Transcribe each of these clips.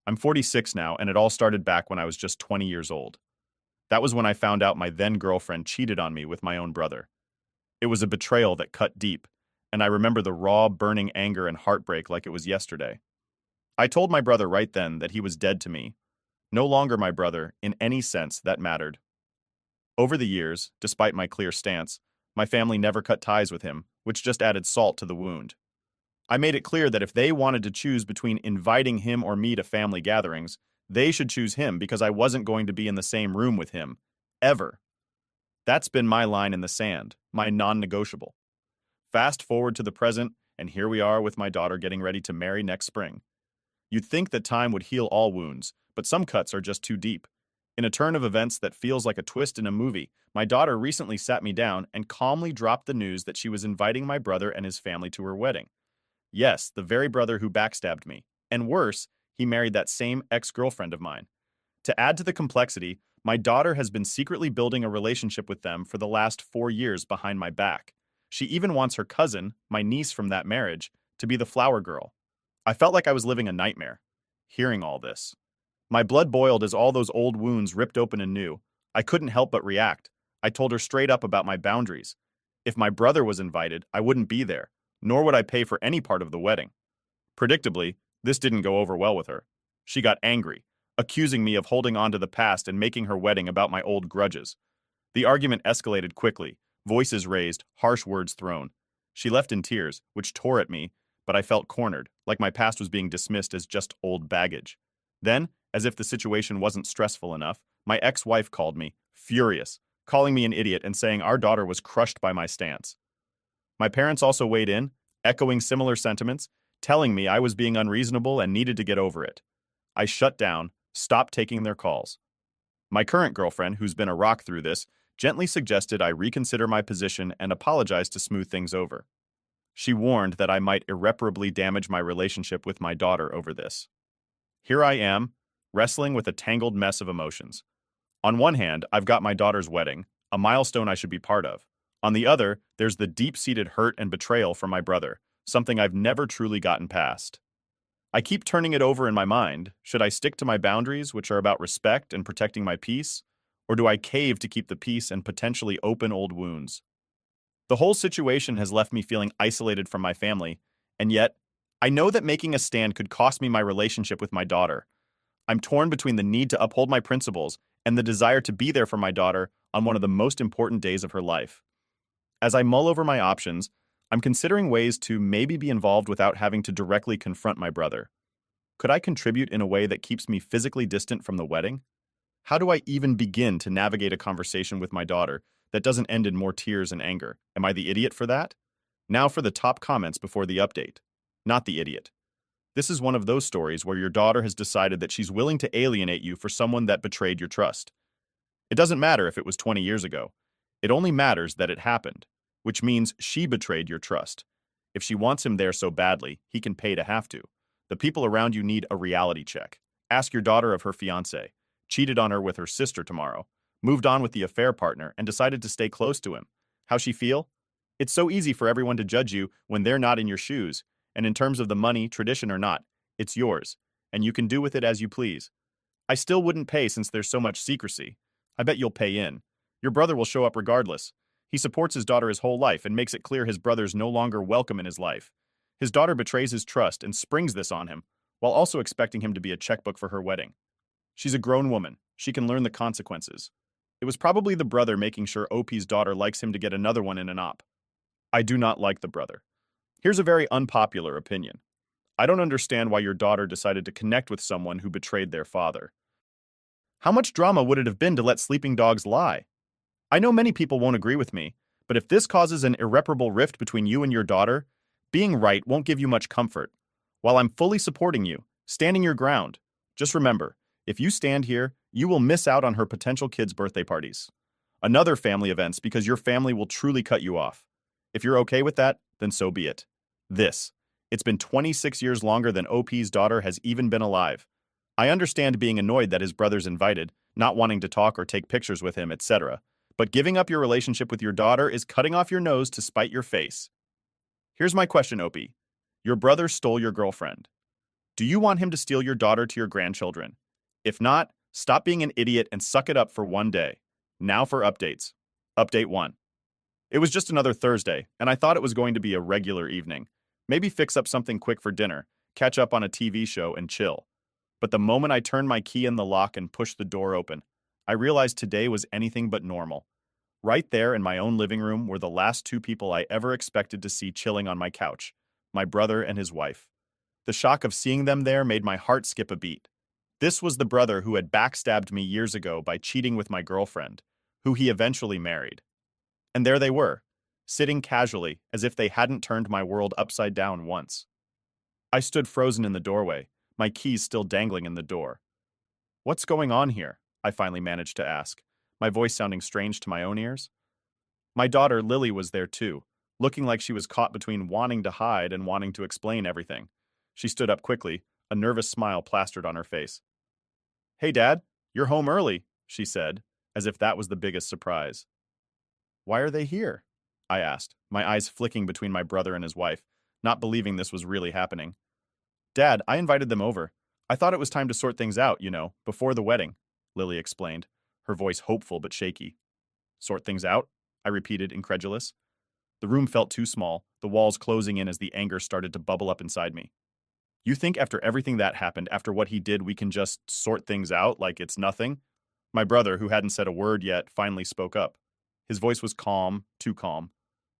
I'm 46 now, and it all started back when I was just 20 years old. That was when I found out my then girlfriend cheated on me with my own brother. It was a betrayal that cut deep, and I remember the raw, burning anger and heartbreak like it was yesterday. I told my brother right then that he was dead to me, no longer my brother in any sense that mattered. Over the years, despite my clear stance, my family never cut ties with him, which just added salt to the wound. I made it clear that if they wanted to choose between inviting him or me to family gatherings, they should choose him because I wasn't going to be in the same room with him. Ever. That's been my line in the sand, my non-negotiable. Fast forward to the present, and here we are with my daughter getting ready to marry next spring. You'd think that time would heal all wounds, but some cuts are just too deep. In a turn of events that feels like a twist in a movie, my daughter recently sat me down and calmly dropped the news that she was inviting my brother and his family to her wedding. Yes, the very brother who backstabbed me. And worse, he married that same ex-girlfriend of mine. To add to the complexity, my daughter has been secretly building a relationship with them for the last 4 years behind my back. She even wants her cousin, my niece from that marriage, to be the flower girl. I felt like I was living a nightmare, hearing all this. My blood boiled as all those old wounds ripped open anew. I couldn't help but react. I told her straight up about my boundaries. If my brother was invited, I wouldn't be there, nor would I pay for any part of the wedding. Predictably, this didn't go over well with her. She got angry, accusing me of holding on to the past and making her wedding about my old grudges. The argument escalated quickly, voices raised, harsh words thrown. She left in tears, which tore at me, but I felt cornered, like my past was being dismissed as just old baggage. Then, as if the situation wasn't stressful enough, my ex-wife called me, furious, calling me an idiot and saying our daughter was crushed by my stance. My parents also weighed in, echoing similar sentiments, telling me I was being unreasonable and needed to get over it. I shut down, stopped taking their calls. My current girlfriend, who's been a rock through this, gently suggested I reconsider my position and apologize to smooth things over. She warned that I might irreparably damage my relationship with my daughter over this. Here I am, wrestling with a tangled mess of emotions. On one hand, I've got my daughter's wedding, a milestone I should be part of. On the other, there's the deep-seated hurt and betrayal from my brother, something I've never truly gotten past. I keep turning it over in my mind. Should I stick to my boundaries, which are about respect and protecting my peace? Or do I cave to keep the peace and potentially open old wounds? The whole situation has left me feeling isolated from my family, and yet, I know that making a stand could cost me my relationship with my daughter. I'm torn between the need to uphold my principles and the desire to be there for my daughter on one of the most important days of her life. As I mull over my options, I'm considering ways to maybe be involved without having to directly confront my brother. Could I contribute in a way that keeps me physically distant from the wedding? How do I even begin to navigate a conversation with my daughter that doesn't end in more tears and anger? Am I the idiot for that? Now for the top comments before the update. Not the idiot. This is one of those stories where your daughter has decided that she's willing to alienate you for someone that betrayed your trust. It doesn't matter if it was 20 years ago. It only matters that it happened, which means she betrayed your trust. If she wants him there so badly, he can pay to have to. The people around you need a reality check. Ask your daughter of her fiancé, cheated on her with her sister tomorrow, moved on with the affair partner, and decided to stay close to him. How she feel? It's so easy for everyone to judge you when they're not in your shoes, and in terms of the money, tradition or not, it's yours, and you can do with it as you please. I still wouldn't pay since there's so much secrecy. I bet you'll pay in. Your brother will show up regardless. He supports his daughter his whole life and makes it clear his brother's no longer welcome in his life. His daughter betrays his trust and springs this on him, while also expecting him to be a checkbook for her wedding. She's a grown woman. She can learn the consequences. It was probably the brother making sure OP's daughter likes him to get another one in an op. I do not like the brother. Here's a very unpopular opinion. I don't understand why your daughter decided to connect with someone who betrayed their father. How much drama would it have been to let sleeping dogs lie? I know many people won't agree with me, but if this causes an irreparable rift between you and your daughter, being right won't give you much comfort. While I'm fully supporting you, standing your ground, just remember, if you stand here, you will miss out on her potential kids' birthday parties. Another family events because your family will truly cut you off. If you're okay with that, then so be it. It's been 26 years longer than OP's daughter has even been alive. I understand being annoyed that his brother's invited, not wanting to talk or take pictures with him, etc. But giving up your relationship with your daughter is cutting off your nose to spite your face. Here's my question, OP. Your brother stole your girlfriend. Do you want him to steal your daughter to your grandchildren? If not, stop being an idiot and suck it up for one day. Now for updates. Update 1. It was just another Thursday, and I thought it was going to be a regular evening. Maybe fix up something quick for dinner, catch up on a TV show, and chill. But the moment I turned my key in the lock and pushed the door open, I realized today was anything but normal. Right there in my own living room were the last two people I ever expected to see chilling on my couch, my brother and his wife. The shock of seeing them there made my heart skip a beat. This was the brother who had backstabbed me years ago by cheating with my girlfriend, who he eventually married. And there they were, sitting casually as if they hadn't turned my world upside down once. I stood frozen in the doorway, my keys still dangling in the door. "What's going on here?" I finally managed to ask, my voice sounding strange to my own ears. My daughter, Lily, was there too, looking like she was caught between wanting to hide and wanting to explain everything. She stood up quickly, a nervous smile plastered on her face. "Hey, Dad, you're home early," she said, as if that was the biggest surprise. "Why are they here?" I asked, my eyes flicking between my brother and his wife, not believing this was really happening. "Dad, I invited them over. I thought it was time to sort things out, before the wedding," Lily explained, her voice hopeful but shaky. "Sort things out?" I repeated, incredulous. The room felt too small, the walls closing in as the anger started to bubble up inside me. "You think after everything that happened, after what he did, we can just sort things out like it's nothing?" My brother, who hadn't said a word yet, finally spoke up. His voice was calm, too calm.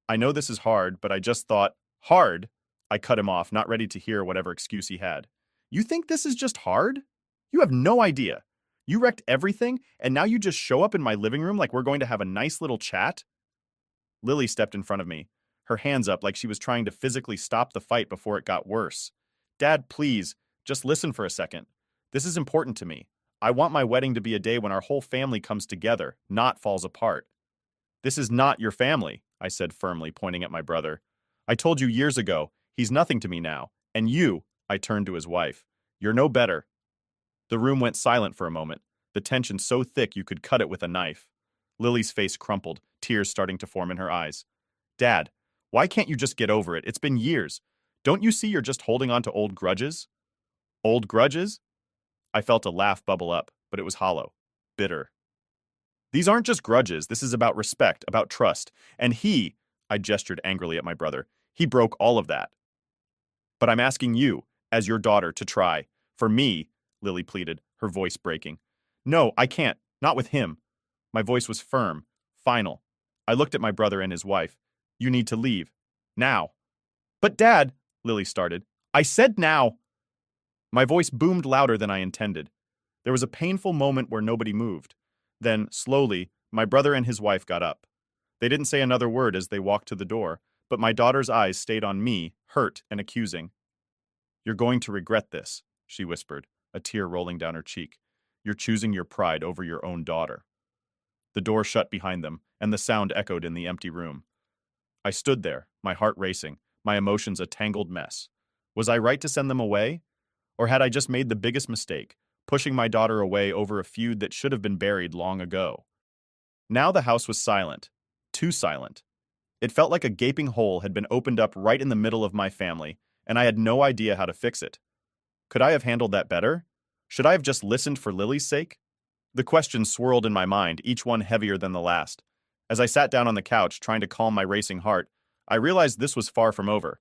"I know this is hard, but I just thought—" "Hard?" I cut him off, not ready to hear whatever excuse he had. "You think this is just hard? You have no idea. You wrecked everything, and now you just show up in my living room like we're going to have a nice little chat?" Lily stepped in front of me, her hands up like she was trying to physically stop the fight before it got worse. "Dad, please, just listen for a second. This is important to me. I want my wedding to be a day when our whole family comes together, not falls apart." "This is not your family," I said firmly, pointing at my brother. "I told you years ago, he's nothing to me now. And you," I turned to his wife, "you're no better." The room went silent for a moment, the tension so thick you could cut it with a knife. Lily's face crumpled, tears starting to form in her eyes. "Dad, why can't you just get over it? It's been years. Don't you see you're just holding on to old grudges?" "Old grudges?" I felt a laugh bubble up, but it was hollow, bitter. "These aren't just grudges. This is about respect, about trust. And I gestured angrily at my brother, he broke all of that. But I'm asking you, as your daughter, to try. For me," Lily pleaded, her voice breaking. "No, I can't. Not with him." My voice was firm, final. I looked at my brother and his wife. "You need to leave. Now." "But Dad," Lily started. "I said now." My voice boomed louder than I intended. There was a painful moment where nobody moved. Then, slowly, my brother and his wife got up. They didn't say another word as they walked to the door, but my daughter's eyes stayed on me, hurt and accusing. "You're going to regret this," she whispered, a tear rolling down her cheek. "You're choosing your pride over your own daughter." The door shut behind them, and the sound echoed in the empty room. I stood there, my heart racing, my emotions a tangled mess. Was I right to send them away? Or had I just made the biggest mistake, pushing my daughter away over a feud that should have been buried long ago? Now the house was silent. Too silent. It felt like a gaping hole had been opened up right in the middle of my family, and I had no idea how to fix it. Could I have handled that better? Should I have just listened for Lily's sake? The questions swirled in my mind, each one heavier than the last. As I sat down on the couch, trying to calm my racing heart, I realized this was far from over.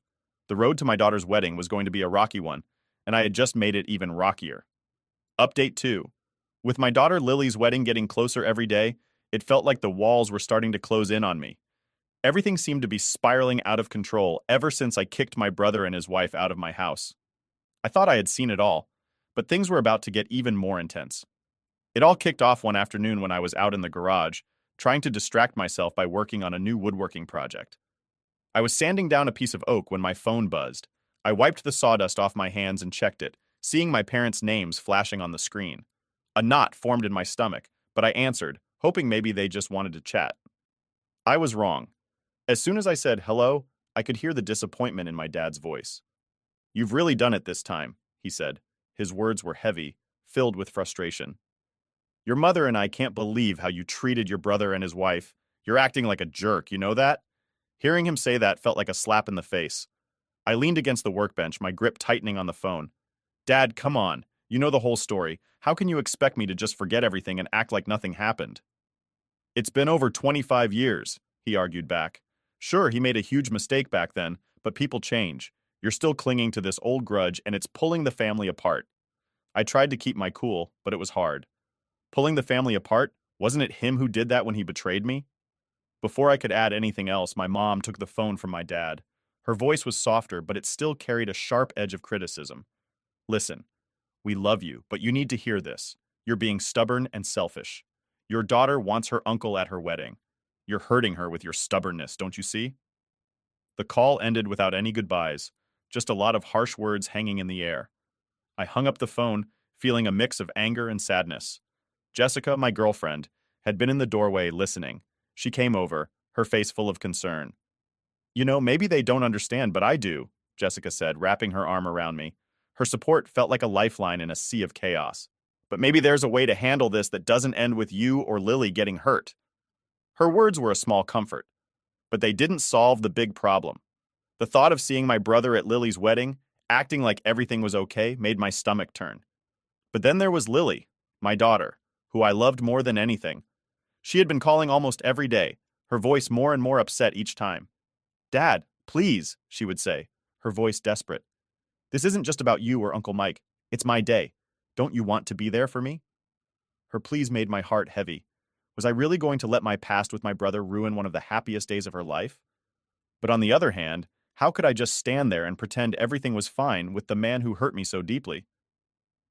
The road to my daughter's wedding was going to be a rocky one, and I had just made it even rockier. Update 2. With my daughter Lily's wedding getting closer every day, it felt like the walls were starting to close in on me. Everything seemed to be spiraling out of control ever since I kicked my brother and his wife out of my house. I thought I had seen it all, but things were about to get even more intense. It all kicked off one afternoon when I was out in the garage, trying to distract myself by working on a new woodworking project. I was sanding down a piece of oak when my phone buzzed. I wiped the sawdust off my hands and checked it, seeing my parents' names flashing on the screen. A knot formed in my stomach, but I answered, hoping maybe they just wanted to chat. I was wrong. As soon as I said hello, I could hear the disappointment in my dad's voice. "You've really done it this time," he said. His words were heavy, filled with frustration. "Your mother and I can't believe how you treated your brother and his wife. You're acting like a jerk, you know that?" Hearing him say that felt like a slap in the face. I leaned against the workbench, my grip tightening on the phone. Dad, come on. You know the whole story. How can you expect me to just forget everything and act like nothing happened? It's been over 25 years, he argued back. Sure, he made a huge mistake back then, but people change. You're still clinging to this old grudge, and it's pulling the family apart. I tried to keep my cool, but it was hard. Pulling the family apart? Wasn't it him who did that when he betrayed me? Before I could add anything else, my mom took the phone from my dad. Her voice was softer, but it still carried a sharp edge of criticism. Listen, we love you, but you need to hear this. You're being stubborn and selfish. Your daughter wants her uncle at her wedding. You're hurting her with your stubbornness, don't you see? The call ended without any goodbyes, just a lot of harsh words hanging in the air. I hung up the phone, feeling a mix of anger and sadness. Jessica, my girlfriend, had been in the doorway listening. She came over, her face full of concern. You know, maybe they don't understand, but I do, Jessica said, wrapping her arm around me. Her support felt like a lifeline in a sea of chaos. But maybe there's a way to handle this that doesn't end with you or Lily getting hurt. Her words were a small comfort, but they didn't solve the big problem. The thought of seeing my brother at Lily's wedding, acting like everything was okay, made my stomach turn. But then there was Lily, my daughter, who I loved more than anything. She had been calling almost every day, her voice more and more upset each time. Dad, please, she would say, her voice desperate. This isn't just about you or Uncle Mike. It's my day. Don't you want to be there for me? Her pleas made my heart heavy. Was I really going to let my past with my brother ruin one of the happiest days of her life? But on the other hand, how could I just stand there and pretend everything was fine with the man who hurt me so deeply?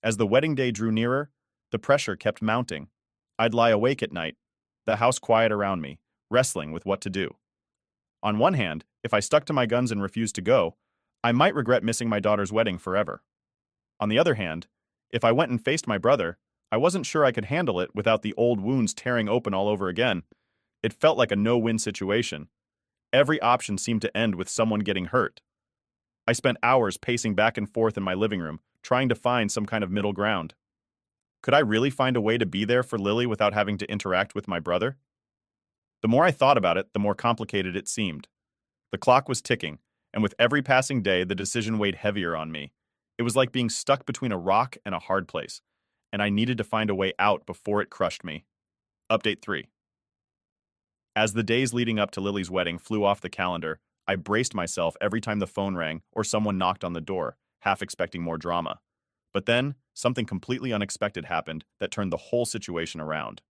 As the wedding day drew nearer, the pressure kept mounting. I'd lie awake at night, the house quiet around me, wrestling with what to do. On one hand, if I stuck to my guns and refused to go, I might regret missing my daughter's wedding forever. On the other hand, if I went and faced my brother, I wasn't sure I could handle it without the old wounds tearing open all over again. It felt like a no-win situation. Every option seemed to end with someone getting hurt. I spent hours pacing back and forth in my living room, trying to find some kind of middle ground. Could I really find a way to be there for Lily without having to interact with my brother? The more I thought about it, the more complicated it seemed. The clock was ticking, and with every passing day, the decision weighed heavier on me. It was like being stuck between a rock and a hard place, and I needed to find a way out before it crushed me. Update 3. As the days leading up to Lily's wedding flew off the calendar, I braced myself every time the phone rang or someone knocked on the door, half expecting more drama. But then, something completely unexpected happened that turned the whole situation around.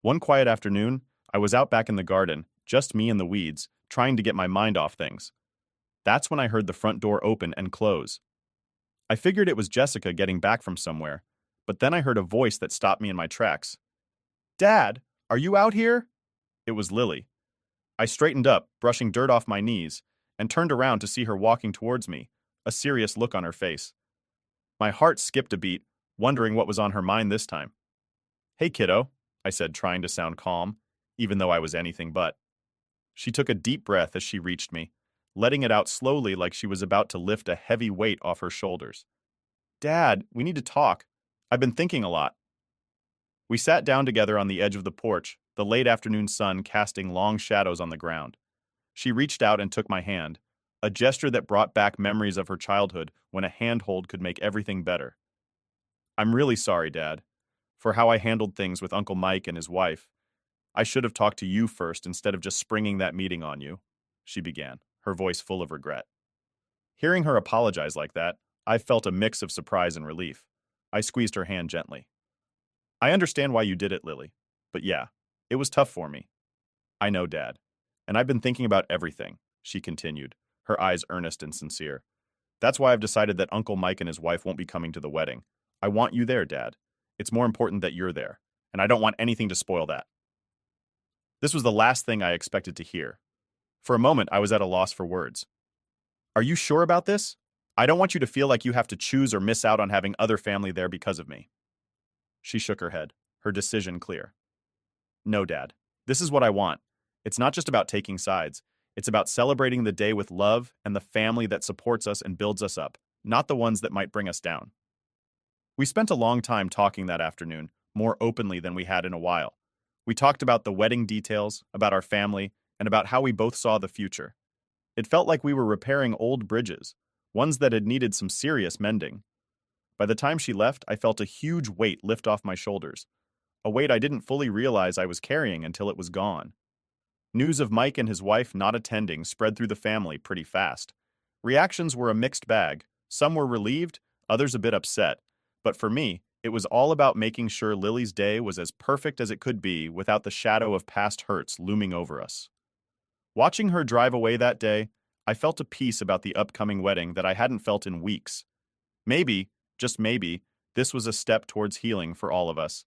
One quiet afternoon, I was out back in the garden, just me and the weeds, trying to get my mind off things. That's when I heard the front door open and close. I figured it was Jessica getting back from somewhere, but then I heard a voice that stopped me in my tracks. Dad, are you out here? It was Lily. I straightened up, brushing dirt off my knees, and turned around to see her walking towards me, a serious look on her face. My heart skipped a beat, wondering what was on her mind this time. Hey, kiddo, I said, trying to sound calm, even though I was anything but. She took a deep breath as she reached me, letting it out slowly like she was about to lift a heavy weight off her shoulders. Dad, we need to talk. I've been thinking a lot. We sat down together on the edge of the porch, the late afternoon sun casting long shadows on the ground. She reached out and took my hand, a gesture that brought back memories of her childhood when a handhold could make everything better. I'm really sorry, Dad, for how I handled things with Uncle Mike and his wife. I should have talked to you first instead of just springing that meeting on you, she began, her voice full of regret. Hearing her apologize like that, I felt a mix of surprise and relief. I squeezed her hand gently. I understand why you did it, Lily, but yeah, it was tough for me. I know, Dad, and I've been thinking about everything, she continued, her eyes earnest and sincere. That's why I've decided that Uncle Mike and his wife won't be coming to the wedding. I want you there, Dad. It's more important that you're there, and I don't want anything to spoil that. This was the last thing I expected to hear. For a moment, I was at a loss for words. Are you sure about this? I don't want you to feel like you have to choose or miss out on having other family there because of me. She shook her head, her decision clear. No, Dad. This is what I want. It's not just about taking sides. It's about celebrating the day with love and the family that supports us and builds us up, not the ones that might bring us down. We spent a long time talking that afternoon, more openly than we had in a while. We talked about the wedding details, about our family, and about how we both saw the future. It felt like we were repairing old bridges, ones that had needed some serious mending. By the time she left, I felt a huge weight lift off my shoulders, a weight I didn't fully realize I was carrying until it was gone. News of Mike and his wife not attending spread through the family pretty fast. Reactions were a mixed bag. Some were relieved, others a bit upset. But for me, it was all about making sure Lily's day was as perfect as it could be without the shadow of past hurts looming over us. Watching her drive away that day, I felt a peace about the upcoming wedding that I hadn't felt in weeks. Maybe, just maybe, this was a step towards healing for all of us.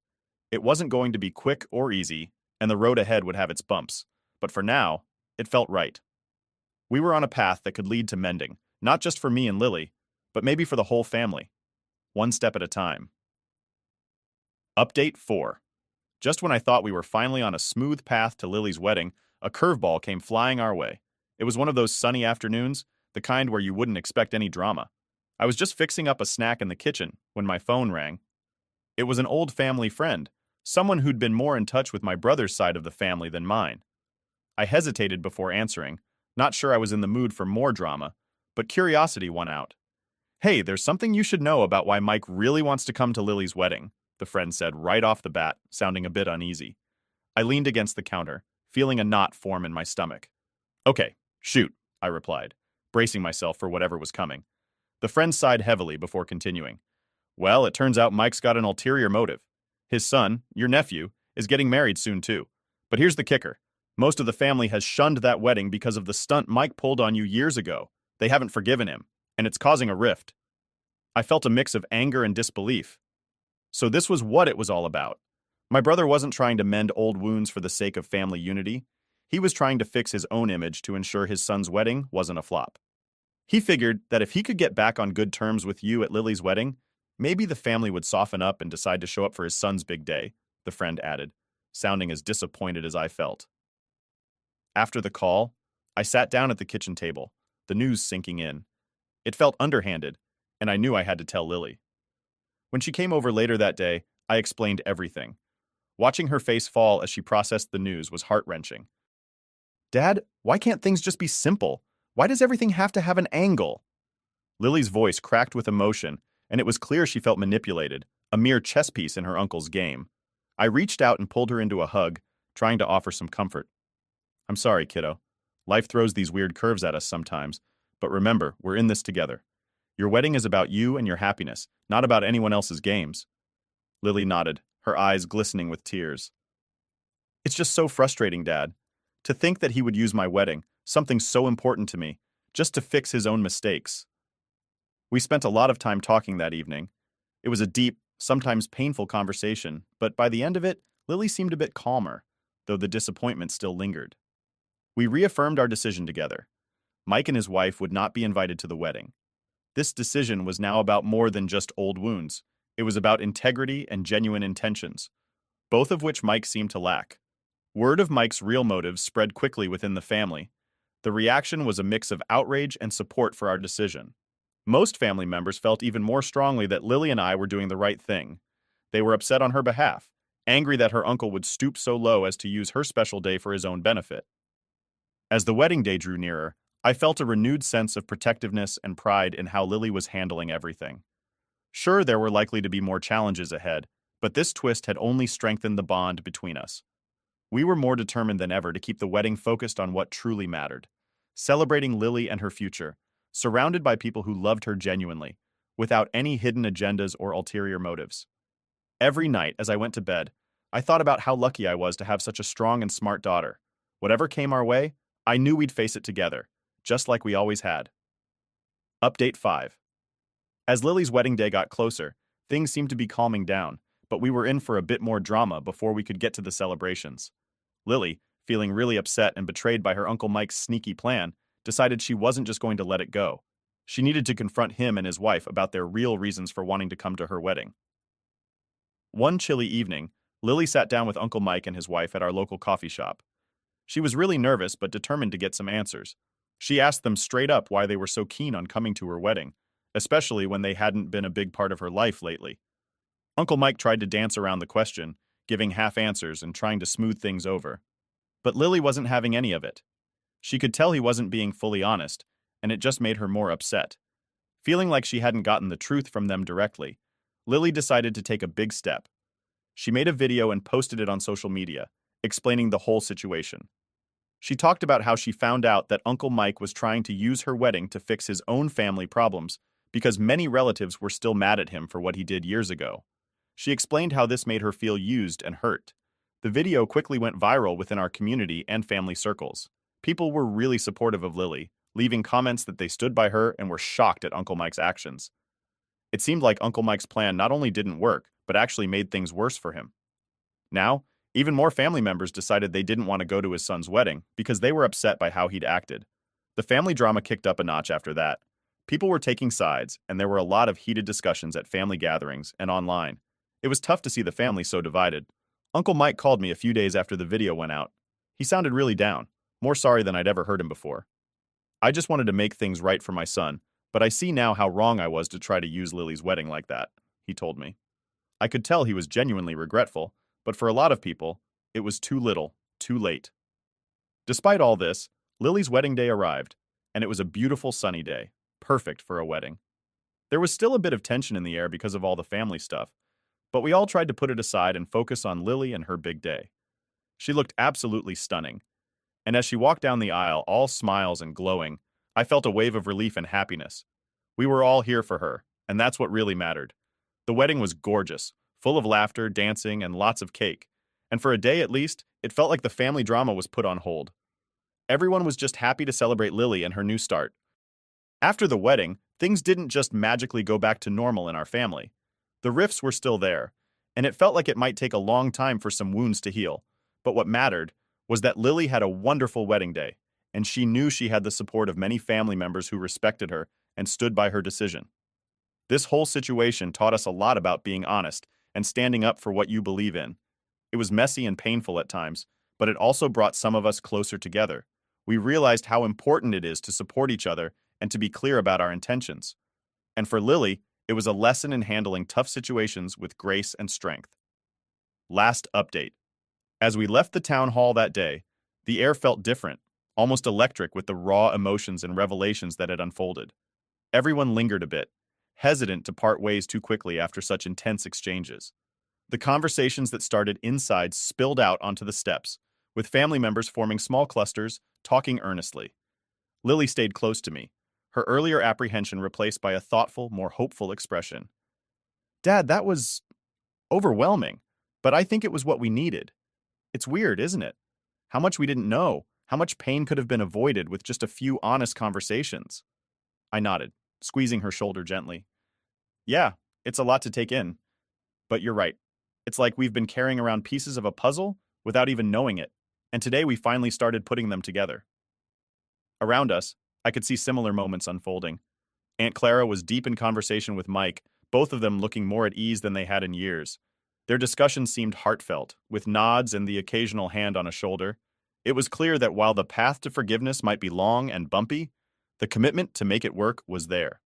It wasn't going to be quick or easy, and the road ahead would have its bumps. But for now, it felt right. We were on a path that could lead to mending, not just for me and Lily, but maybe for the whole family. One step at a time. Update 4. Just when I thought we were finally on a smooth path to Lily's wedding, a curveball came flying our way. It was one of those sunny afternoons, the kind where you wouldn't expect any drama. I was just fixing up a snack in the kitchen when my phone rang. It was an old family friend, someone who'd been more in touch with my brother's side of the family than mine. I hesitated before answering, not sure I was in the mood for more drama, but curiosity won out. "Hey, there's something you should know about why Mike really wants to come to Lily's wedding," the friend said right off the bat, sounding a bit uneasy. I leaned against the counter, feeling a knot form in my stomach. "Okay, shoot," I replied, bracing myself for whatever was coming. The friend sighed heavily before continuing. "Well, it turns out Mike's got an ulterior motive. His son, your nephew, is getting married soon too. But here's the kicker. Most of the family has shunned that wedding because of the stunt Mike pulled on you years ago. They haven't forgiven him, and it's causing a rift." I felt a mix of anger and disbelief. So this was what it was all about. My brother wasn't trying to mend old wounds for the sake of family unity. He was trying to fix his own image to ensure his son's wedding wasn't a flop. He figured that if he could get back on good terms with you at Lily's wedding, maybe the family would soften up and decide to show up for his son's big day, the friend added, sounding as disappointed as I felt. After the call, I sat down at the kitchen table, the news sinking in. It felt underhanded, and I knew I had to tell Lily. When she came over later that day, I explained everything. Watching her face fall as she processed the news was heart-wrenching. "Dad, why can't things just be simple? Why does everything have to have an angle?" Lily's voice cracked with emotion, and it was clear she felt manipulated, a mere chess piece in her uncle's game. I reached out and pulled her into a hug, trying to offer some comfort. "I'm sorry, kiddo. Life throws these weird curves at us sometimes, but remember, we're in this together. Your wedding is about you and your happiness, not about anyone else's games." Lily nodded, her eyes glistening with tears. "It's just so frustrating, Dad. To think that he would use my wedding, something so important to me, just to fix his own mistakes." We spent a lot of time talking that evening. It was a deep, sometimes painful conversation, but by the end of it, Lily seemed a bit calmer, though the disappointment still lingered. We reaffirmed our decision together. Mike and his wife would not be invited to the wedding. This decision was now about more than just old wounds. It was about integrity and genuine intentions, both of which Mike seemed to lack. Word of Mike's real motives spread quickly within the family. The reaction was a mix of outrage and support for our decision. Most family members felt even more strongly that Lily and I were doing the right thing. They were upset on her behalf, angry that her uncle would stoop so low as to use her special day for his own benefit. As the wedding day drew nearer, I felt a renewed sense of protectiveness and pride in how Lily was handling everything. Sure, there were likely to be more challenges ahead, but this twist had only strengthened the bond between us. We were more determined than ever to keep the wedding focused on what truly mattered, celebrating Lily and her future, surrounded by people who loved her genuinely, without any hidden agendas or ulterior motives. Every night as I went to bed, I thought about how lucky I was to have such a strong and smart daughter. Whatever came our way, I knew we'd face it together, just like we always had. Update 5. As Lily's wedding day got closer, things seemed to be calming down, but we were in for a bit more drama before we could get to the celebrations. Lily, feeling really upset and betrayed by her Uncle Mike's sneaky plan, decided she wasn't just going to let it go. She needed to confront him and his wife about their real reasons for wanting to come to her wedding. One chilly evening, Lily sat down with Uncle Mike and his wife at our local coffee shop. She was really nervous but determined to get some answers. She asked them straight up why they were so keen on coming to her wedding, especially when they hadn't been a big part of her life lately. Uncle Mike tried to dance around the question, giving half answers and trying to smooth things over. But Lily wasn't having any of it. She could tell he wasn't being fully honest, and it just made her more upset. Feeling like she hadn't gotten the truth from them directly, Lily decided to take a big step. She made a video and posted it on social media, explaining the whole situation. She talked about how she found out that Uncle Mike was trying to use her wedding to fix his own family problems because many relatives were still mad at him for what he did years ago. She explained how this made her feel used and hurt. The video quickly went viral within our community and family circles. People were really supportive of Lily, leaving comments that they stood by her and were shocked at Uncle Mike's actions. It seemed like Uncle Mike's plan not only didn't work, but actually made things worse for him. Now, even more family members decided they didn't want to go to his son's wedding because they were upset by how he'd acted. The family drama kicked up a notch after that. People were taking sides, and there were a lot of heated discussions at family gatherings and online. It was tough to see the family so divided. Uncle Mike called me a few days after the video went out. He sounded really down, more sorry than I'd ever heard him before. I just wanted to make things right for my son, but I see now how wrong I was to try to use Lily's wedding like that, he told me. I could tell he was genuinely regretful, but for a lot of people, it was too little, too late. Despite all this, Lily's wedding day arrived, and it was a beautiful sunny day, perfect for a wedding. There was still a bit of tension in the air because of all the family stuff, but we all tried to put it aside and focus on Lily and her big day. She looked absolutely stunning, and as she walked down the aisle, all smiles and glowing, I felt a wave of relief and happiness. We were all here for her, and that's what really mattered. The wedding was gorgeous, full of laughter, dancing, and lots of cake. And for a day at least, it felt like the family drama was put on hold. Everyone was just happy to celebrate Lily and her new start. After the wedding, things didn't just magically go back to normal in our family. The rifts were still there, and it felt like it might take a long time for some wounds to heal. But what mattered was that Lily had a wonderful wedding day, and she knew she had the support of many family members who respected her and stood by her decision. This whole situation taught us a lot about being honest and standing up for what you believe in. It was messy and painful at times, but it also brought some of us closer together. We realized how important it is to support each other and to be clear about our intentions. And for Lily, it was a lesson in handling tough situations with grace and strength. Last update. As we left the town hall that day, the air felt different, almost electric with the raw emotions and revelations that had unfolded. Everyone lingered a bit, hesitant to part ways too quickly after such intense exchanges. The conversations that started inside spilled out onto the steps, with family members forming small clusters, talking earnestly. Lily stayed close to me, her earlier apprehension replaced by a thoughtful, more hopeful expression. "Dad, that was overwhelming, but I think it was what we needed. It's weird, isn't it? How much we didn't know, how much pain could have been avoided with just a few honest conversations." I nodded, squeezing her shoulder gently. "Yeah, it's a lot to take in. But you're right. It's like we've been carrying around pieces of a puzzle without even knowing it, and today we finally started putting them together." Around us, I could see similar moments unfolding. Aunt Clara was deep in conversation with Mike, both of them looking more at ease than they had in years. Their discussion seemed heartfelt, with nods and the occasional hand on a shoulder. It was clear that while the path to forgiveness might be long and bumpy, the commitment to make it work was there.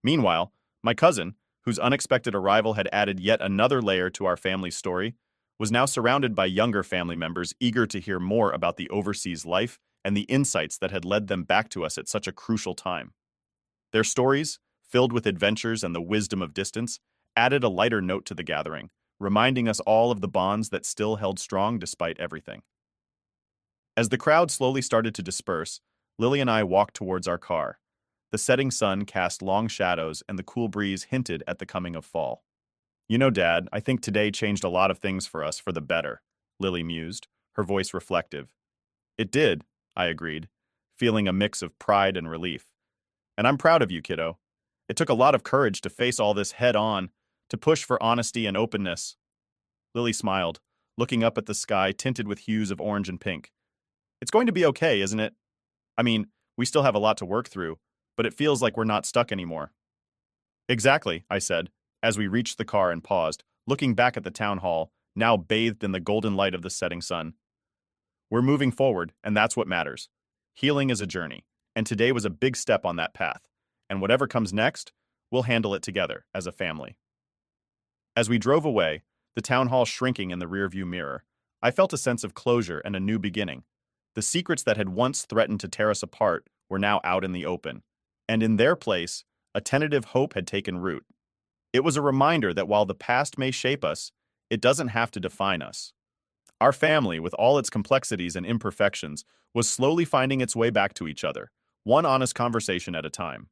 Meanwhile, my cousin, whose unexpected arrival had added yet another layer to our family's story, was now surrounded by younger family members eager to hear more about the overseas life and the insights that had led them back to us at such a crucial time. Their stories, filled with adventures and the wisdom of distance, added a lighter note to the gathering, reminding us all of the bonds that still held strong despite everything. As the crowd slowly started to disperse, Lily and I walked towards our car. The setting sun cast long shadows and the cool breeze hinted at the coming of fall. "You know, Dad, I think today changed a lot of things for us for the better," Lily mused, her voice reflective. "It did," I agreed, feeling a mix of pride and relief. "And I'm proud of you, kiddo. It took a lot of courage to face all this head on, to push for honesty and openness." Lily smiled, looking up at the sky tinted with hues of orange and pink. "It's going to be okay, isn't it? I mean, we still have a lot to work through, but it feels like we're not stuck anymore." "Exactly," I said, as we reached the car and paused, looking back at the town hall, now bathed in the golden light of the setting sun. "We're moving forward, and that's what matters. Healing is a journey, and today was a big step on that path. And whatever comes next, we'll handle it together as a family." As we drove away, the town hall shrinking in the rearview mirror, I felt a sense of closure and a new beginning. The secrets that had once threatened to tear us apart were now out in the open, and in their place, a tentative hope had taken root. It was a reminder that while the past may shape us, it doesn't have to define us. Our family, with all its complexities and imperfections, was slowly finding its way back to each other, one honest conversation at a time.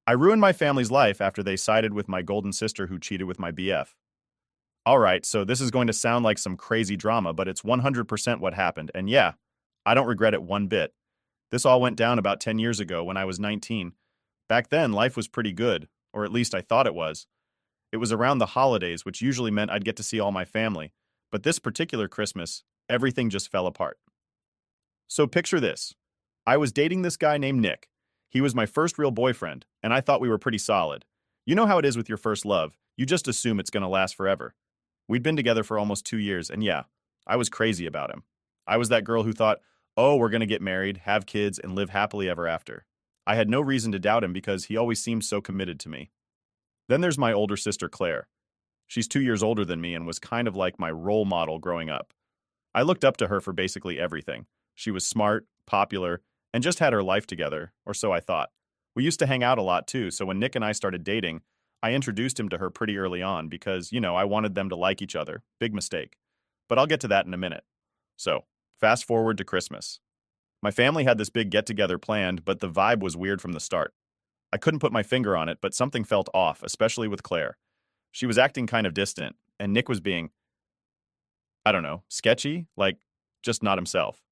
I ruined my family's life after they sided with my golden sister who cheated with my BF. Alright, so this is going to sound like some crazy drama, but it's 100% what happened, and yeah, I don't regret it one bit. This all went down about 10 years ago when I was 19. Back then, life was pretty good, or at least I thought it was. It was around the holidays, which usually meant I'd get to see all my family. But this particular Christmas, everything just fell apart. So picture this. I was dating this guy named Nick. He was my first real boyfriend, and I thought we were pretty solid. You know how it is with your first love, you just assume it's gonna last forever. We'd been together for almost 2 years, and yeah, I was crazy about him. I was that girl who thought, oh, we're gonna get married, have kids, and live happily ever after. I had no reason to doubt him because he always seemed so committed to me. Then there's my older sister, Claire. She's 2 years older than me and was kind of like my role model growing up. I looked up to her for basically everything. She was smart, popular, and just had her life together, or so I thought. We used to hang out a lot too, so when Nick and I started dating, I introduced him to her pretty early on because, I wanted them to like each other. Big mistake. But I'll get to that in a minute. So, fast forward to Christmas. My family had this big get-together planned, but the vibe was weird from the start. I couldn't put my finger on it, but something felt off, especially with Claire. She was acting kind of distant, and Nick was being, I don't know, sketchy, like just not himself.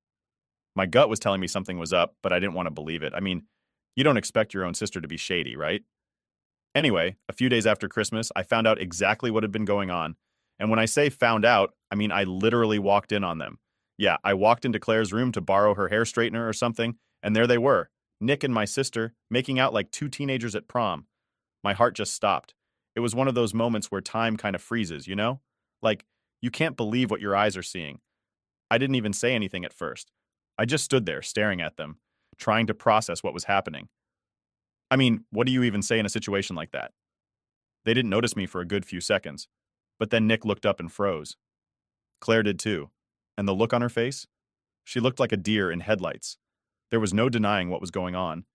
My gut was telling me something was up, but I didn't want to believe it. I mean, you don't expect your own sister to be shady, right? Anyway, a few days after Christmas, I found out exactly what had been going on. And when I say found out, I mean I literally walked in on them. Yeah, I walked into Claire's room to borrow her hair straightener or something, and there they were, Nick and my sister, making out like two teenagers at prom. My heart just stopped. It was one of those moments where time kind of freezes, you know? Like, you can't believe what your eyes are seeing. I didn't even say anything at first. I just stood there, staring at them, trying to process what was happening. I mean, what do you even say in a situation like that? They didn't notice me for a good few seconds, but then Nick looked up and froze. Claire did too. And the look on her face? She looked like a deer in headlights. There was no denying what was going on.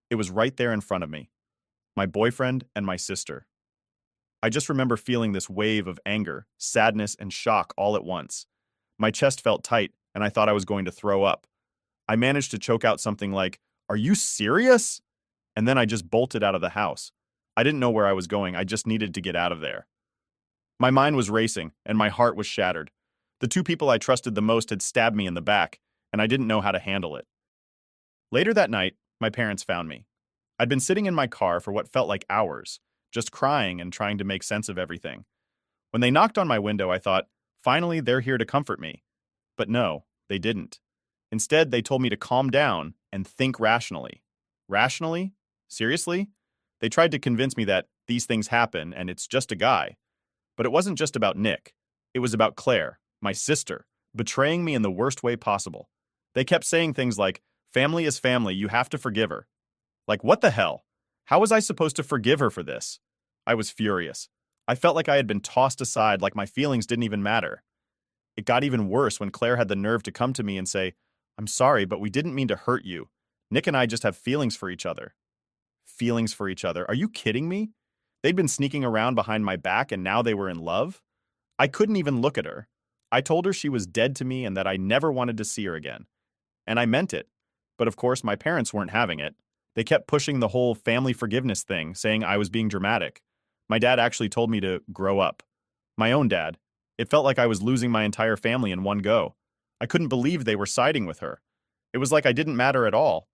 It was right there in front of me. My boyfriend and my sister. I just remember feeling this wave of anger, sadness, and shock all at once. My chest felt tight, and I thought I was going to throw up. I managed to choke out something like, "Are you serious?" And then I just bolted out of the house. I didn't know where I was going, I just needed to get out of there. My mind was racing, and my heart was shattered. The two people I trusted the most had stabbed me in the back, and I didn't know how to handle it. Later that night, my parents found me. I'd been sitting in my car for what felt like hours, just crying and trying to make sense of everything. When they knocked on my window, I thought, finally, they're here to comfort me. But no, they didn't. Instead, they told me to calm down and think rationally. Rationally? Seriously? They tried to convince me that these things happen and it's just a guy. But it wasn't just about Nick. It was about Claire, my sister, betraying me in the worst way possible. They kept saying things like, family is family, you have to forgive her. Like, what the hell? How was I supposed to forgive her for this? I was furious. I felt like I had been tossed aside, like my feelings didn't even matter. It got even worse when Claire had the nerve to come to me and say, "I'm sorry, but we didn't mean to hurt you. Nick and I just have feelings for each other." Feelings for each other? Are you kidding me? They'd been sneaking around behind my back and now they were in love? I couldn't even look at her. I told her she was dead to me and that I never wanted to see her again. And I meant it. But of course, my parents weren't having it. They kept pushing the whole family forgiveness thing, saying I was being dramatic. My dad actually told me to grow up. My own dad. It felt like I was losing my entire family in one go. I couldn't believe they were siding with her. It was like I didn't matter at all.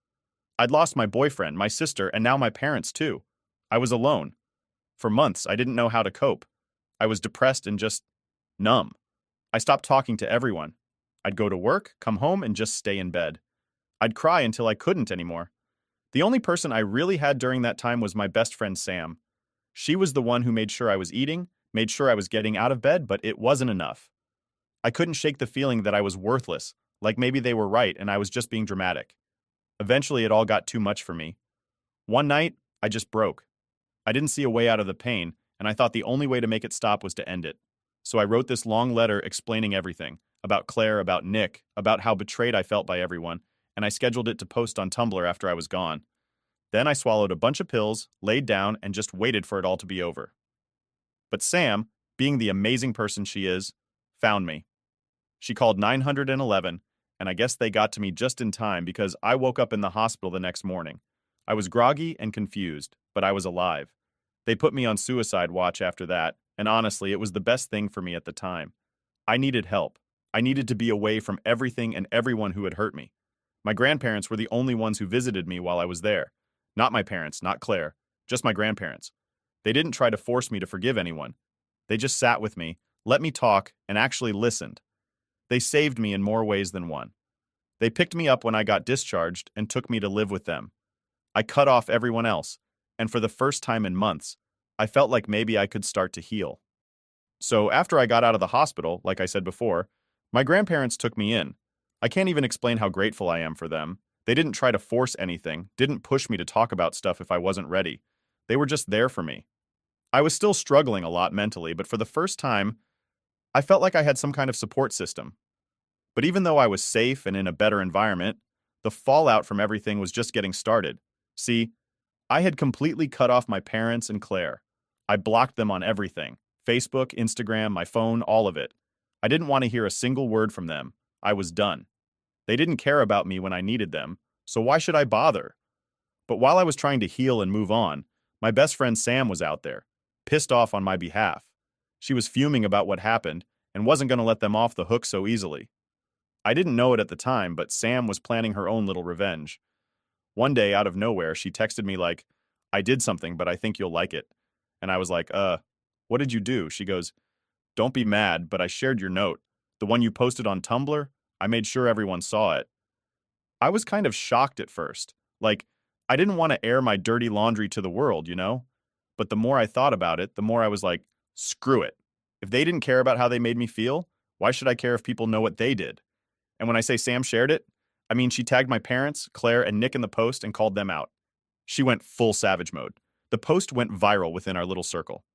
I'd lost my boyfriend, my sister, and now my parents too. I was alone. For months, I didn't know how to cope. I was depressed and just numb. I stopped talking to everyone. I'd go to work, come home, and just stay in bed. I'd cry until I couldn't anymore. The only person I really had during that time was my best friend Sam. She was the one who made sure I was eating, made sure I was getting out of bed, but it wasn't enough. I couldn't shake the feeling that I was worthless, like maybe they were right and I was just being dramatic. Eventually, it all got too much for me. One night, I just broke. I didn't see a way out of the pain, and I thought the only way to make it stop was to end it. So I wrote this long letter explaining everything, about Claire, about Nick, about how betrayed I felt by everyone, and I scheduled it to post on Tumblr after I was gone. Then I swallowed a bunch of pills, laid down, and just waited for it all to be over. But Sam, being the amazing person she is, found me. She called 911, and I guess they got to me just in time because I woke up in the hospital the next morning. I was groggy and confused, but I was alive. They put me on suicide watch after that, and honestly, it was the best thing for me at the time. I needed help. I needed to be away from everything and everyone who had hurt me. My grandparents were the only ones who visited me while I was there. Not my parents, not Claire, just my grandparents. They didn't try to force me to forgive anyone. They just sat with me, let me talk, and actually listened. They saved me in more ways than one. They picked me up when I got discharged and took me to live with them. I cut off everyone else, and for the first time in months, I felt like maybe I could start to heal. So after I got out of the hospital, like I said before, my grandparents took me in. I can't even explain how grateful I am for them. They didn't try to force anything, didn't push me to talk about stuff if I wasn't ready. They were just there for me. I was still struggling a lot mentally, but for the first time, I felt like I had some kind of support system. But even though I was safe and in a better environment, the fallout from everything was just getting started. See, I had completely cut off my parents and Claire. I blocked them on everything: Facebook, Instagram, my phone, all of it. I didn't want to hear a single word from them. I was done. They didn't care about me when I needed them, so why should I bother? But while I was trying to heal and move on, my best friend Sam was out there, pissed off on my behalf. She was fuming about what happened and wasn't going to let them off the hook so easily. I didn't know it at the time, but Sam was planning her own little revenge. One day, out of nowhere, she texted me like, "I did something, but I think you'll like it." And I was like, what did you do? She goes, "Don't be mad, but I shared your note. The one you posted on Tumblr, I made sure everyone saw it." I was kind of shocked at first. Like, I didn't want to air my dirty laundry to the world, you know? But the more I thought about it, the more I was like, screw it. If they didn't care about how they made me feel, why should I care if people know what they did? And when I say Sam shared it, I mean she tagged my parents, Claire, and Nick in the post and called them out. She went full savage mode. The post went viral within our little circle.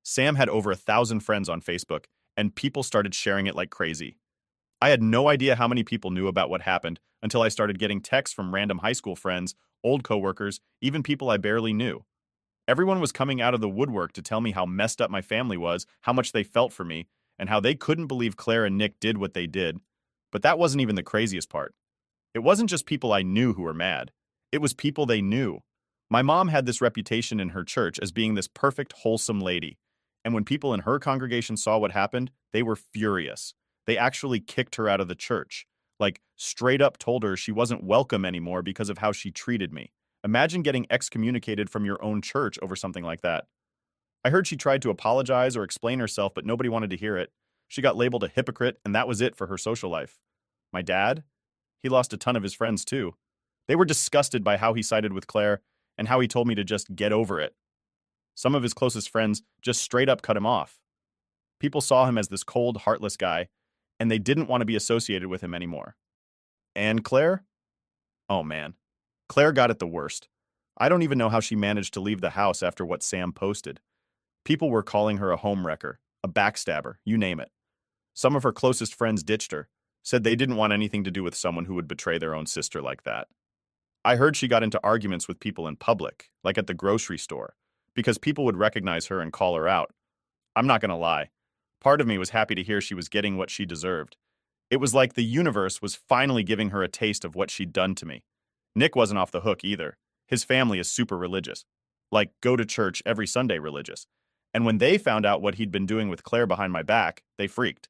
Sam had over 1,000 friends on Facebook, and people started sharing it like crazy. I had no idea how many people knew about what happened until I started getting texts from random high school friends, old coworkers, even people I barely knew. Everyone was coming out of the woodwork to tell me how messed up my family was, how much they felt for me, and how they couldn't believe Claire and Nick did what they did. But that wasn't even the craziest part. It wasn't just people I knew who were mad. It was people they knew. My mom had this reputation in her church as being this perfect, wholesome lady. And when people in her congregation saw what happened, they were furious. They actually kicked her out of the church. Like, straight up told her she wasn't welcome anymore because of how she treated me. Imagine getting excommunicated from your own church over something like that. I heard she tried to apologize or explain herself, but nobody wanted to hear it. She got labeled a hypocrite, and that was it for her social life. My dad? He lost a ton of his friends, too. They were disgusted by how he sided with Claire and how he told me to just get over it. Some of his closest friends just straight up cut him off. People saw him as this cold, heartless guy, and they didn't want to be associated with him anymore. And Claire? Oh man. Claire got it the worst. I don't even know how she managed to leave the house after what Sam posted. People were calling her a homewrecker, a backstabber, you name it. Some of her closest friends ditched her, said they didn't want anything to do with someone who would betray their own sister like that. I heard she got into arguments with people in public, like at the grocery store, because people would recognize her and call her out. I'm not gonna lie. Part of me was happy to hear she was getting what she deserved. It was like the universe was finally giving her a taste of what she'd done to me. Nick wasn't off the hook either. His family is super religious. Like, go to church every Sunday religious. And when they found out what he'd been doing with Claire behind my back, they freaked.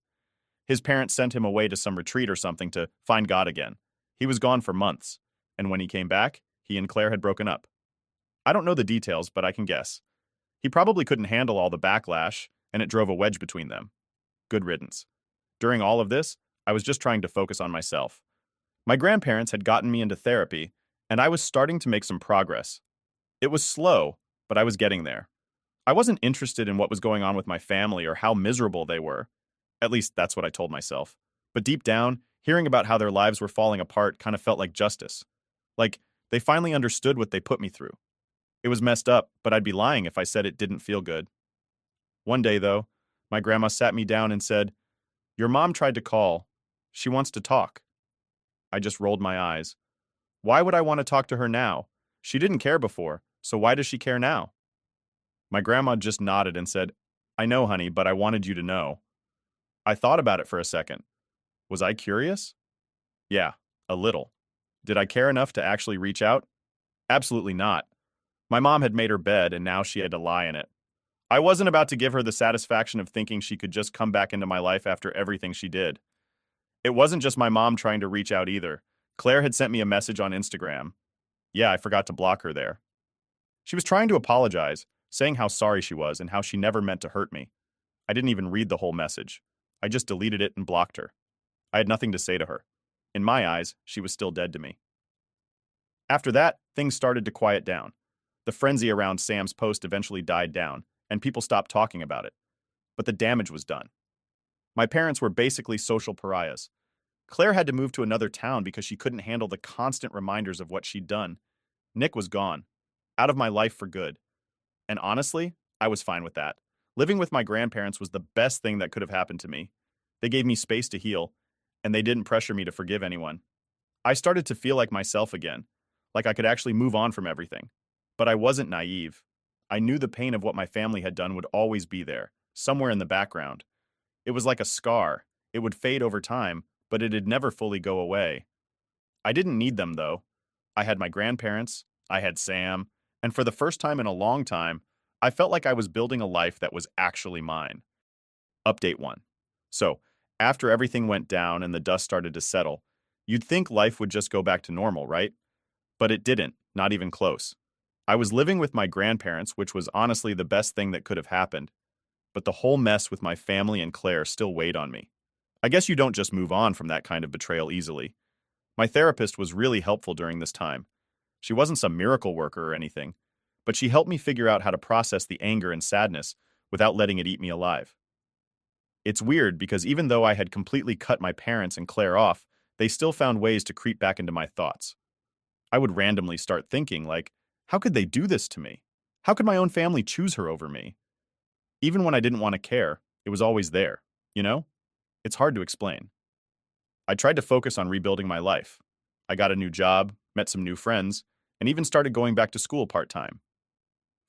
His parents sent him away to some retreat or something to find God again. He was gone for months. And when he came back, he and Claire had broken up. I don't know the details, but I can guess. He probably couldn't handle all the backlash, and it drove a wedge between them. Good riddance. During all of this, I was just trying to focus on myself. My grandparents had gotten me into therapy, and I was starting to make some progress. It was slow, but I was getting there. I wasn't interested in what was going on with my family or how miserable they were. At least that's what I told myself. But deep down, hearing about how their lives were falling apart kind of felt like justice. Like, they finally understood what they put me through. It was messed up, but I'd be lying if I said it didn't feel good. One day, though, my grandma sat me down and said, "Your mom tried to call. She wants to talk." I just rolled my eyes. Why would I want to talk to her now? She didn't care before, so why does she care now? My grandma just nodded and said, I know, honey, but I wanted you to know. I thought about it for a second. Was I curious? Yeah, a little. Did I care enough to actually reach out? Absolutely not. My mom had made her bed and now she had to lie in it. I wasn't about to give her the satisfaction of thinking she could just come back into my life after everything she did. It wasn't just my mom trying to reach out either. Claire had sent me a message on Instagram. Yeah, I forgot to block her there. She was trying to apologize, saying how sorry she was and how she never meant to hurt me. I didn't even read the whole message. I just deleted it and blocked her. I had nothing to say to her. In my eyes, she was still dead to me. After that, things started to quiet down. The frenzy around Sam's post eventually died down, and people stopped talking about it. But the damage was done. My parents were basically social pariahs. Claire had to move to another town because she couldn't handle the constant reminders of what she'd done. Nick was gone, out of my life for good. And honestly, I was fine with that. Living with my grandparents was the best thing that could have happened to me. They gave me space to heal, and they didn't pressure me to forgive anyone. I started to feel like myself again, like I could actually move on from everything. But I wasn't naive. I knew the pain of what my family had done would always be there, somewhere in the background. It was like a scar. It would fade over time, but it'd never fully go away. I didn't need them, though. I had my grandparents, I had Sam, and for the first time in a long time, I felt like I was building a life that was actually mine. Update 1. So, after everything went down and the dust started to settle, you'd think life would just go back to normal, right? But it didn't, not even close. I was living with my grandparents, which was honestly the best thing that could have happened, but the whole mess with my family and Claire still weighed on me. I guess you don't just move on from that kind of betrayal easily. My therapist was really helpful during this time. She wasn't some miracle worker or anything, but she helped me figure out how to process the anger and sadness without letting it eat me alive. It's weird because even though I had completely cut my parents and Claire off, they still found ways to creep back into my thoughts. I would randomly start thinking, like, how could they do this to me? How could my own family choose her over me? Even when I didn't want to care, it was always there, you know? It's hard to explain. I tried to focus on rebuilding my life. I got a new job, met some new friends, and even started going back to school part-time.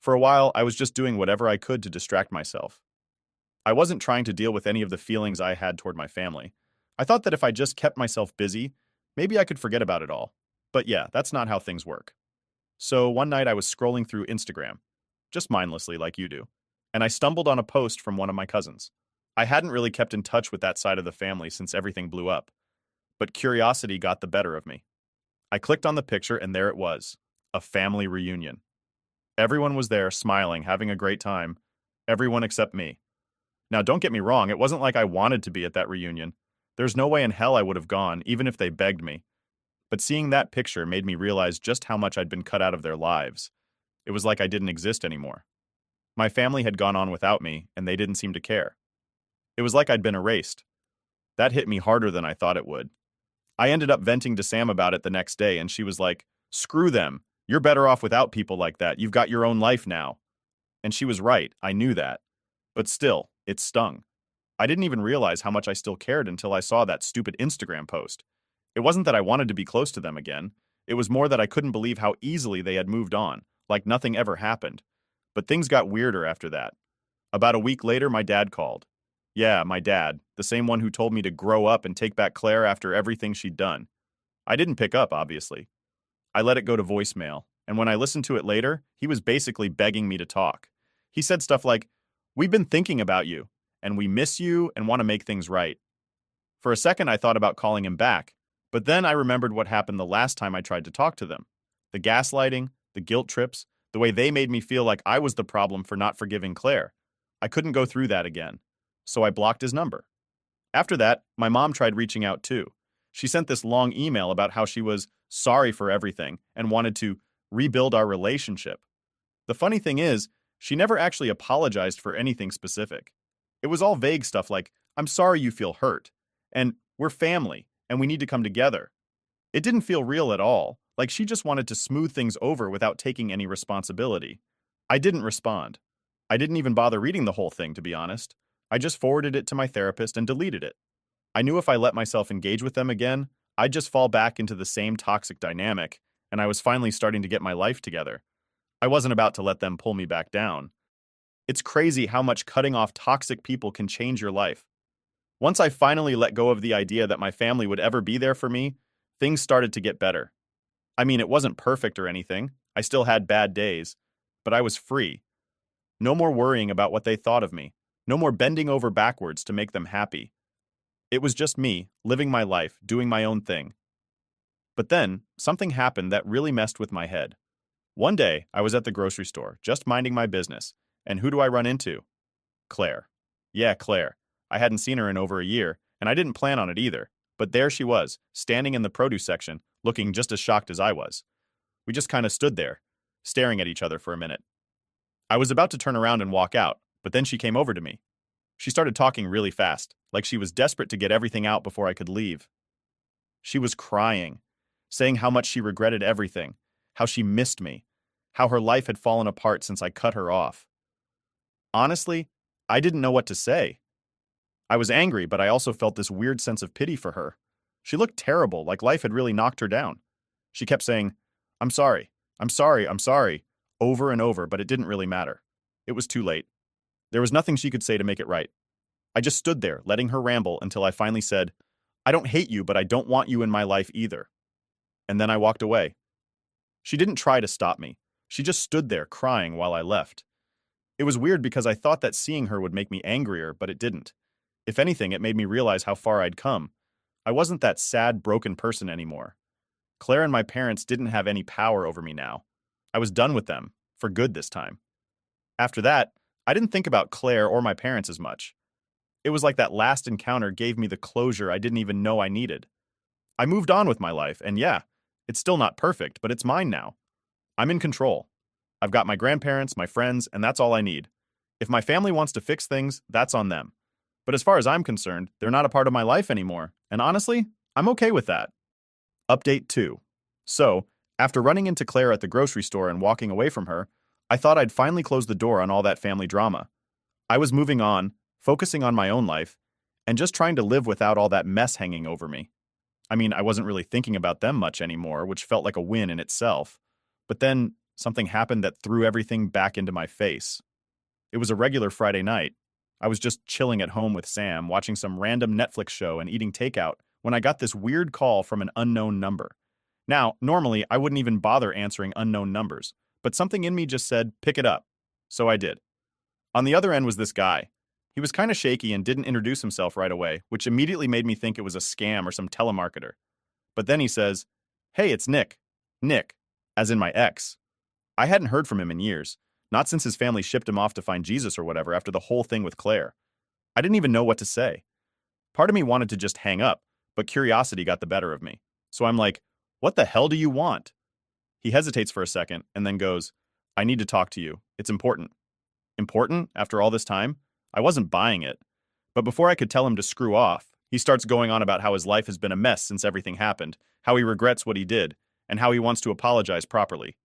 For a while, I was just doing whatever I could to distract myself. I wasn't trying to deal with any of the feelings I had toward my family. I thought that if I just kept myself busy, maybe I could forget about it all. But yeah, that's not how things work. So one night I was scrolling through Instagram, just mindlessly like you do, and I stumbled on a post from one of my cousins. I hadn't really kept in touch with that side of the family since everything blew up, but curiosity got the better of me. I clicked on the picture and there it was, a family reunion. Everyone was there, smiling, having a great time. Everyone except me. Now, don't get me wrong, it wasn't like I wanted to be at that reunion. There's no way in hell I would have gone, even if they begged me. But seeing that picture made me realize just how much I'd been cut out of their lives. It was like I didn't exist anymore. My family had gone on without me, and they didn't seem to care. It was like I'd been erased. That hit me harder than I thought it would. I ended up venting to Sam about it the next day, and she was like, "Screw them. You're better off without people like that. You've got your own life now." And she was right, I knew that. But still, it stung. I didn't even realize how much I still cared until I saw that stupid Instagram post. It wasn't that I wanted to be close to them again. It was more that I couldn't believe how easily they had moved on, like nothing ever happened. But things got weirder after that. About a week later, my dad called. Yeah, my dad, the same one who told me to grow up and take back Claire after everything she'd done. I didn't pick up, obviously. I let it go to voicemail, and when I listened to it later, he was basically begging me to talk. He said stuff like, "We've been thinking about you, and we miss you and want to make things right." For a second, I thought about calling him back, but then I remembered what happened the last time I tried to talk to them. The gaslighting, the guilt trips, the way they made me feel like I was the problem for not forgiving Claire. I couldn't go through that again, so I blocked his number. After that, my mom tried reaching out too. She sent this long email about how she was sorry for everything and wanted to rebuild our relationship. The funny thing is, she never actually apologized for anything specific. It was all vague stuff like, "I'm sorry you feel hurt," and "We're family, and we need to come together." It didn't feel real at all, like she just wanted to smooth things over without taking any responsibility. I didn't respond. I didn't even bother reading the whole thing, to be honest. I just forwarded it to my therapist and deleted it. I knew if I let myself engage with them again, I'd just fall back into the same toxic dynamic, and I was finally starting to get my life together. I wasn't about to let them pull me back down. It's crazy how much cutting off toxic people can change your life. Once I finally let go of the idea that my family would ever be there for me, things started to get better. I mean, it wasn't perfect or anything. I still had bad days, but I was free. No more worrying about what they thought of me. No more bending over backwards to make them happy. It was just me, living my life, doing my own thing. But then, something happened that really messed with my head. One day, I was at the grocery store, just minding my business, and who do I run into? Claire. Yeah, Claire. I hadn't seen her in over a year, and I didn't plan on it either. But there she was, standing in the produce section, looking just as shocked as I was. We just kind of stood there, staring at each other for a minute. I was about to turn around and walk out, but then she came over to me. She started talking really fast, like she was desperate to get everything out before I could leave. She was crying, saying how much she regretted everything, how she missed me, how her life had fallen apart since I cut her off. Honestly, I didn't know what to say. I was angry, but I also felt this weird sense of pity for her. She looked terrible, like life had really knocked her down. She kept saying, "I'm sorry, I'm sorry, I'm sorry," over and over, but it didn't really matter. It was too late. There was nothing she could say to make it right. I just stood there, letting her ramble until I finally said, "I don't hate you, but I don't want you in my life either." And then I walked away. She didn't try to stop me. She just stood there crying while I left. It was weird because I thought that seeing her would make me angrier, but it didn't. If anything, it made me realize how far I'd come. I wasn't that sad, broken person anymore. Claire and my parents didn't have any power over me now. I was done with them, for good this time. After that, I didn't think about Claire or my parents as much. It was like that last encounter gave me the closure I didn't even know I needed. I moved on with my life, and yeah, it's still not perfect, but it's mine now. I'm in control. I've got my grandparents, my friends, and that's all I need. If my family wants to fix things, that's on them. But as far as I'm concerned, they're not a part of my life anymore, and honestly, I'm okay with that. Update 2. So, after running into Claire at the grocery store and walking away from her, I thought I'd finally close the door on all that family drama. I was moving on, focusing on my own life, and just trying to live without all that mess hanging over me. I mean, I wasn't really thinking about them much anymore, which felt like a win in itself. But then, something happened that threw everything back into my face. It was a regular Friday night. I was just chilling at home with Sam, watching some random Netflix show and eating takeout, when I got this weird call from an unknown number. Now, normally, I wouldn't even bother answering unknown numbers, but something in me just said, pick it up. So I did. On the other end was this guy. He was kind of shaky and didn't introduce himself right away, which immediately made me think it was a scam or some telemarketer. But then he says, "Hey, it's Nick." Nick, as in my ex. I hadn't heard from him in years, not since his family shipped him off to find Jesus or whatever after the whole thing with Claire. I didn't even know what to say. Part of me wanted to just hang up, but curiosity got the better of me. So I'm like, "What the hell do you want?" He hesitates for a second and then goes, "I need to talk to you. It's important." Important after all this time? I wasn't buying it. But before I could tell him to screw off, he starts going on about how his life has been a mess since everything happened, how he regrets what he did, and how he wants to apologize properly.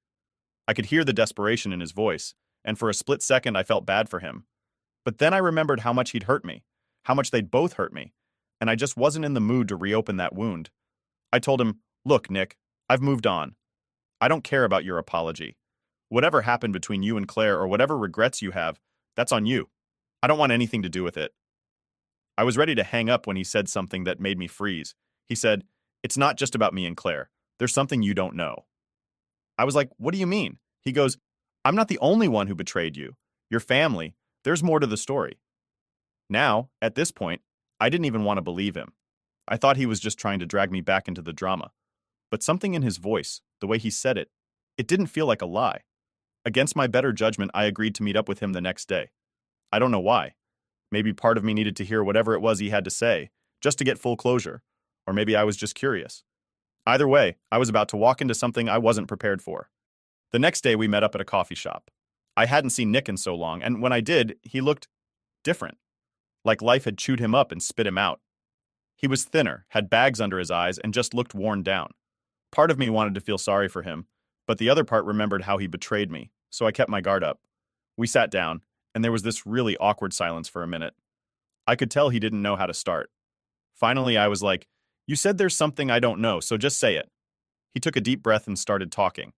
I could hear the desperation in his voice, and for a split second I felt bad for him. But then I remembered how much he'd hurt me, how much they'd both hurt me, and I just wasn't in the mood to reopen that wound. I told him, "Look, Nick, I've moved on. I don't care about your apology. Whatever happened between you and Claire or whatever regrets you have, that's on you. I don't want anything to do with it." I was ready to hang up when he said something that made me freeze. He said, "It's not just about me and Claire. There's something you don't know." I was like, "What do you mean?" He goes, "I'm not the only one who betrayed you. Your family. There's more to the story." Now, at this point, I didn't even want to believe him. I thought he was just trying to drag me back into the drama. But something in his voice, the way he said it, it didn't feel like a lie. Against my better judgment, I agreed to meet up with him the next day. I don't know why. Maybe part of me needed to hear whatever it was he had to say, just to get full closure. Or maybe I was just curious. Either way, I was about to walk into something I wasn't prepared for. The next day, we met up at a coffee shop. I hadn't seen Nick in so long, and when I did, he looked different. Like life had chewed him up and spit him out. He was thinner, had bags under his eyes, and just looked worn down. Part of me wanted to feel sorry for him, but the other part remembered how he betrayed me, so I kept my guard up. We sat down, and there was this really awkward silence for a minute. I could tell he didn't know how to start. Finally, I was like, "You said there's something I don't know, so just say it." He took a deep breath and started talking.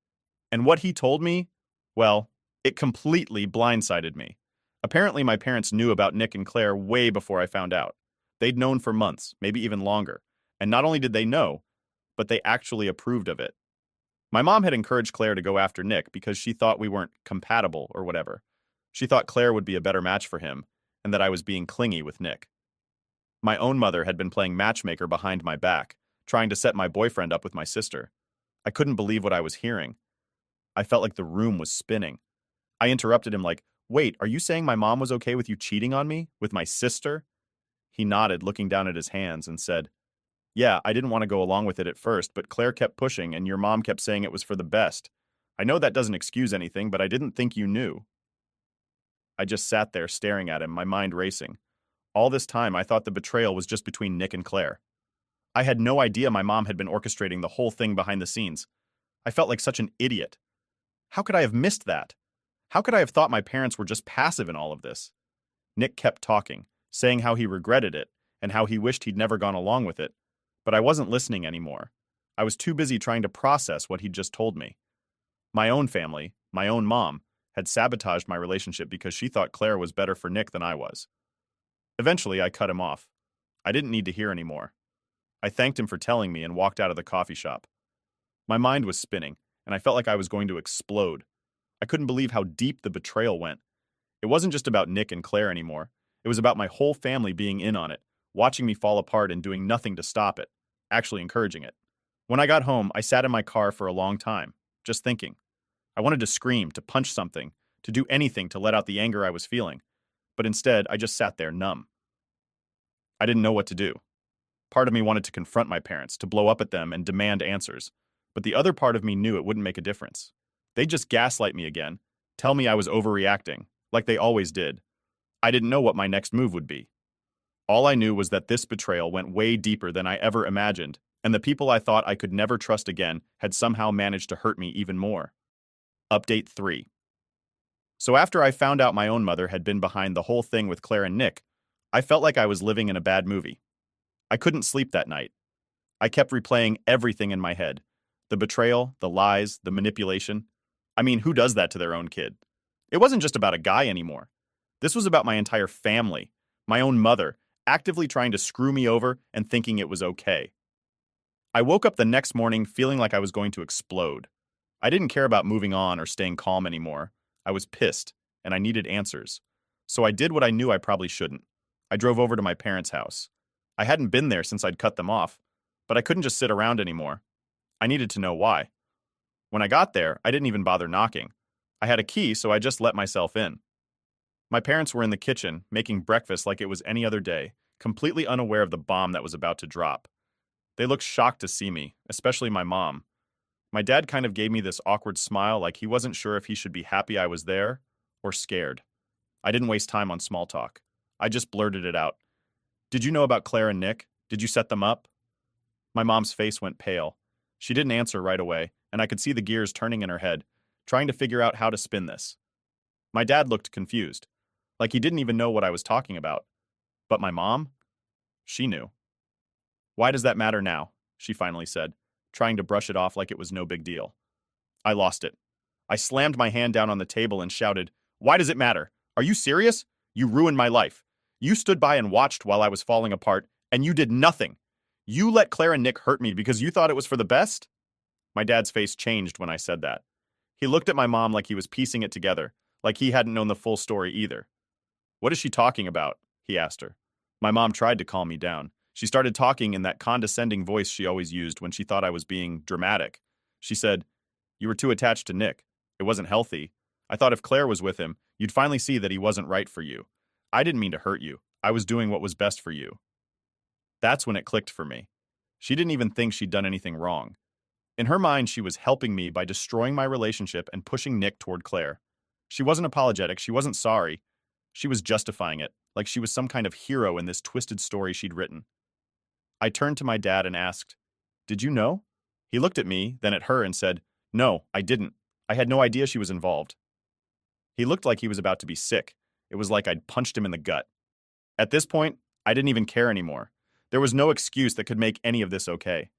And what he told me, well, it completely blindsided me. Apparently, my parents knew about Nick and Claire way before I found out. They'd known for months, maybe even longer. And not only did they know, but they actually approved of it. My mom had encouraged Claire to go after Nick because she thought we weren't compatible or whatever. She thought Claire would be a better match for him, and that I was being clingy with Nick. My own mother had been playing matchmaker behind my back, trying to set my boyfriend up with my sister. I couldn't believe what I was hearing. I felt like the room was spinning. I interrupted him like, "Wait, are you saying my mom was okay with you cheating on me? With my sister?" He nodded, looking down at his hands, and said, "Yeah, I didn't want to go along with it at first, but Claire kept pushing and your mom kept saying it was for the best. I know that doesn't excuse anything, but I didn't think you knew." I just sat there staring at him, my mind racing. All this time, I thought the betrayal was just between Nick and Claire. I had no idea my mom had been orchestrating the whole thing behind the scenes. I felt like such an idiot. How could I have missed that? How could I have thought my parents were just passive in all of this? Nick kept talking, saying how he regretted it and how he wished he'd never gone along with it, but I wasn't listening anymore. I was too busy trying to process what he'd just told me. My own family, my own mom, had sabotaged my relationship because she thought Claire was better for Nick than I was. Eventually, I cut him off. I didn't need to hear anymore. I thanked him for telling me and walked out of the coffee shop. My mind was spinning, and I felt like I was going to explode. I couldn't believe how deep the betrayal went. It wasn't just about Nick and Claire anymore. It was about my whole family being in on it, watching me fall apart and doing nothing to stop it, actually encouraging it. When I got home, I sat in my car for a long time, just thinking. I wanted to scream, to punch something, to do anything to let out the anger I was feeling. But instead, I just sat there numb. I didn't know what to do. Part of me wanted to confront my parents, to blow up at them and demand answers. But the other part of me knew it wouldn't make a difference. They'd just gaslight me again, tell me I was overreacting, like they always did. I didn't know what my next move would be. All I knew was that this betrayal went way deeper than I ever imagined, and the people I thought I could never trust again had somehow managed to hurt me even more. Update 3. So after I found out my own mother had been behind the whole thing with Claire and Nick, I felt like I was living in a bad movie. I couldn't sleep that night. I kept replaying everything in my head. The betrayal, the lies, the manipulation. I mean, who does that to their own kid? It wasn't just about a guy anymore. This was about my entire family, my own mother, actively trying to screw me over and thinking it was okay. I woke up the next morning feeling like I was going to explode. I didn't care about moving on or staying calm anymore. I was pissed, and I needed answers. So I did what I knew I probably shouldn't. I drove over to my parents' house. I hadn't been there since I'd cut them off, but I couldn't just sit around anymore. I needed to know why. When I got there, I didn't even bother knocking. I had a key, so I just let myself in. My parents were in the kitchen, making breakfast like it was any other day, completely unaware of the bomb that was about to drop. They looked shocked to see me, especially my mom. My dad kind of gave me this awkward smile like he wasn't sure if he should be happy I was there or scared. I didn't waste time on small talk. I just blurted it out. "Did you know about Claire and Nick? Did you set them up?" My mom's face went pale. She didn't answer right away, and I could see the gears turning in her head, trying to figure out how to spin this. My dad looked confused, like he didn't even know what I was talking about. But my mom? She knew. "Why does that matter now?" she finally said, trying to brush it off like it was no big deal. I lost it. I slammed my hand down on the table and shouted, "Why does it matter? Are you serious? You ruined my life. You stood by and watched while I was falling apart, and you did nothing. You let Claire and Nick hurt me because you thought it was for the best?" My dad's face changed when I said that. He looked at my mom like he was piecing it together, like he hadn't known the full story either. "What is she talking about?" he asked her. My mom tried to calm me down. She started talking in that condescending voice she always used when she thought I was being dramatic. She said, "You were too attached to Nick. It wasn't healthy. I thought if Claire was with him, you'd finally see that he wasn't right for you. I didn't mean to hurt you. I was doing what was best for you." That's when it clicked for me. She didn't even think she'd done anything wrong. In her mind, she was helping me by destroying my relationship and pushing Nick toward Claire. She wasn't apologetic. She wasn't sorry. She was justifying it, like she was some kind of hero in this twisted story she'd written. I turned to my dad and asked, "Did you know?" He looked at me, then at her and said, "No, I didn't. I had no idea she was involved." He looked like he was about to be sick. It was like I'd punched him in the gut. At this point, I didn't even care anymore. There was no excuse that could make any of this okay.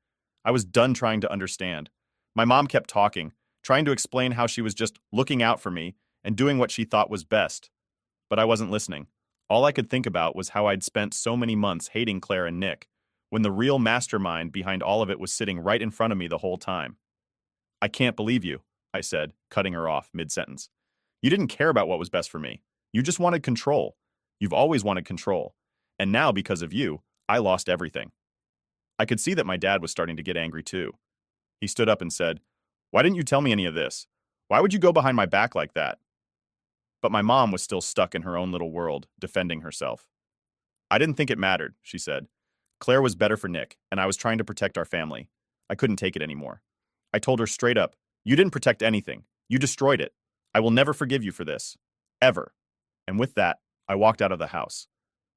I was done trying to understand. My mom kept talking, trying to explain how she was just looking out for me and doing what she thought was best. But I wasn't listening. All I could think about was how I'd spent so many months hating Claire and Nick, when the real mastermind behind all of it was sitting right in front of me the whole time. I can't believe you, I said, cutting her off mid-sentence. You didn't care about what was best for me. You just wanted control. You've always wanted control. And now, because of you, I lost everything. I could see that my dad was starting to get angry too. He stood up and said, "Why didn't you tell me any of this? Why would you go behind my back like that?" But my mom was still stuck in her own little world, defending herself. "I didn't think it mattered," she said. "Claire was better for Nick, and I was trying to protect our family. I couldn't take it anymore. I told her straight up, 'You didn't protect anything. You destroyed it. I will never forgive you for this. Ever.' And with that, I walked out of the house.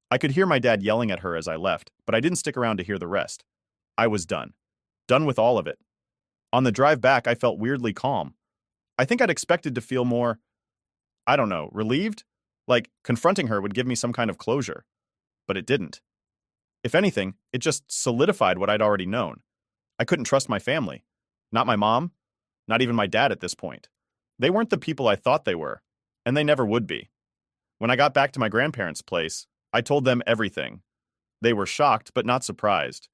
I could hear my dad yelling at her as I left, but I didn't stick around to hear the rest. I was done. Done with all of it. On the drive back, I felt weirdly calm. I think I'd expected to feel more, I don't know, relieved? Like confronting her would give me some kind of closure. But it didn't. If anything, it just solidified what I'd already known. I couldn't trust my family. Not my mom. Not even my dad at this point. They weren't the people I thought they were, and they never would be. When I got back to my grandparents' place, I told them everything. They were shocked, but not surprised,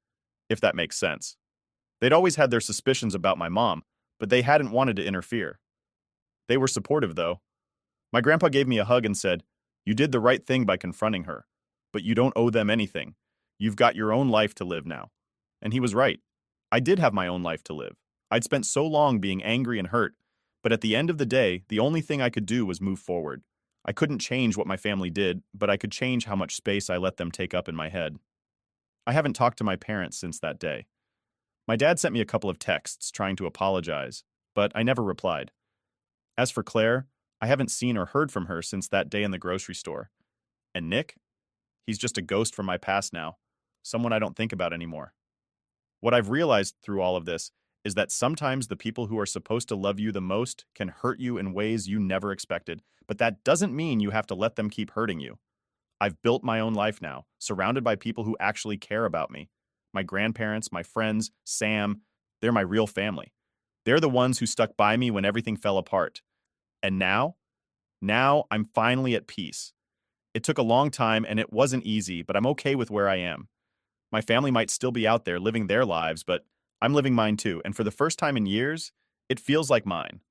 if that makes sense. They'd always had their suspicions about my mom, but they hadn't wanted to interfere. They were supportive, though. My grandpa gave me a hug and said, "You did the right thing by confronting her, but you don't owe them anything. You've got your own life to live now." And he was right. I did have my own life to live. I'd spent so long being angry and hurt, but at the end of the day, the only thing I could do was move forward. I couldn't change what my family did, but I could change how much space I let them take up in my head. I haven't talked to my parents since that day. My dad sent me a couple of texts trying to apologize, but I never replied. As for Claire, I haven't seen or heard from her since that day in the grocery store. And Nick? He's just a ghost from my past now, someone I don't think about anymore. What I've realized through all of this is that sometimes the people who are supposed to love you the most can hurt you in ways you never expected, but that doesn't mean you have to let them keep hurting you. I've built my own life now, surrounded by people who actually care about me. My grandparents, my friends, Sam, they're my real family. They're the ones who stuck by me when everything fell apart. And now I'm finally at peace. It took a long time and it wasn't easy, but I'm okay with where I am. My family might still be out there living their lives, but I'm living mine too, and for the first time in years, it feels like mine.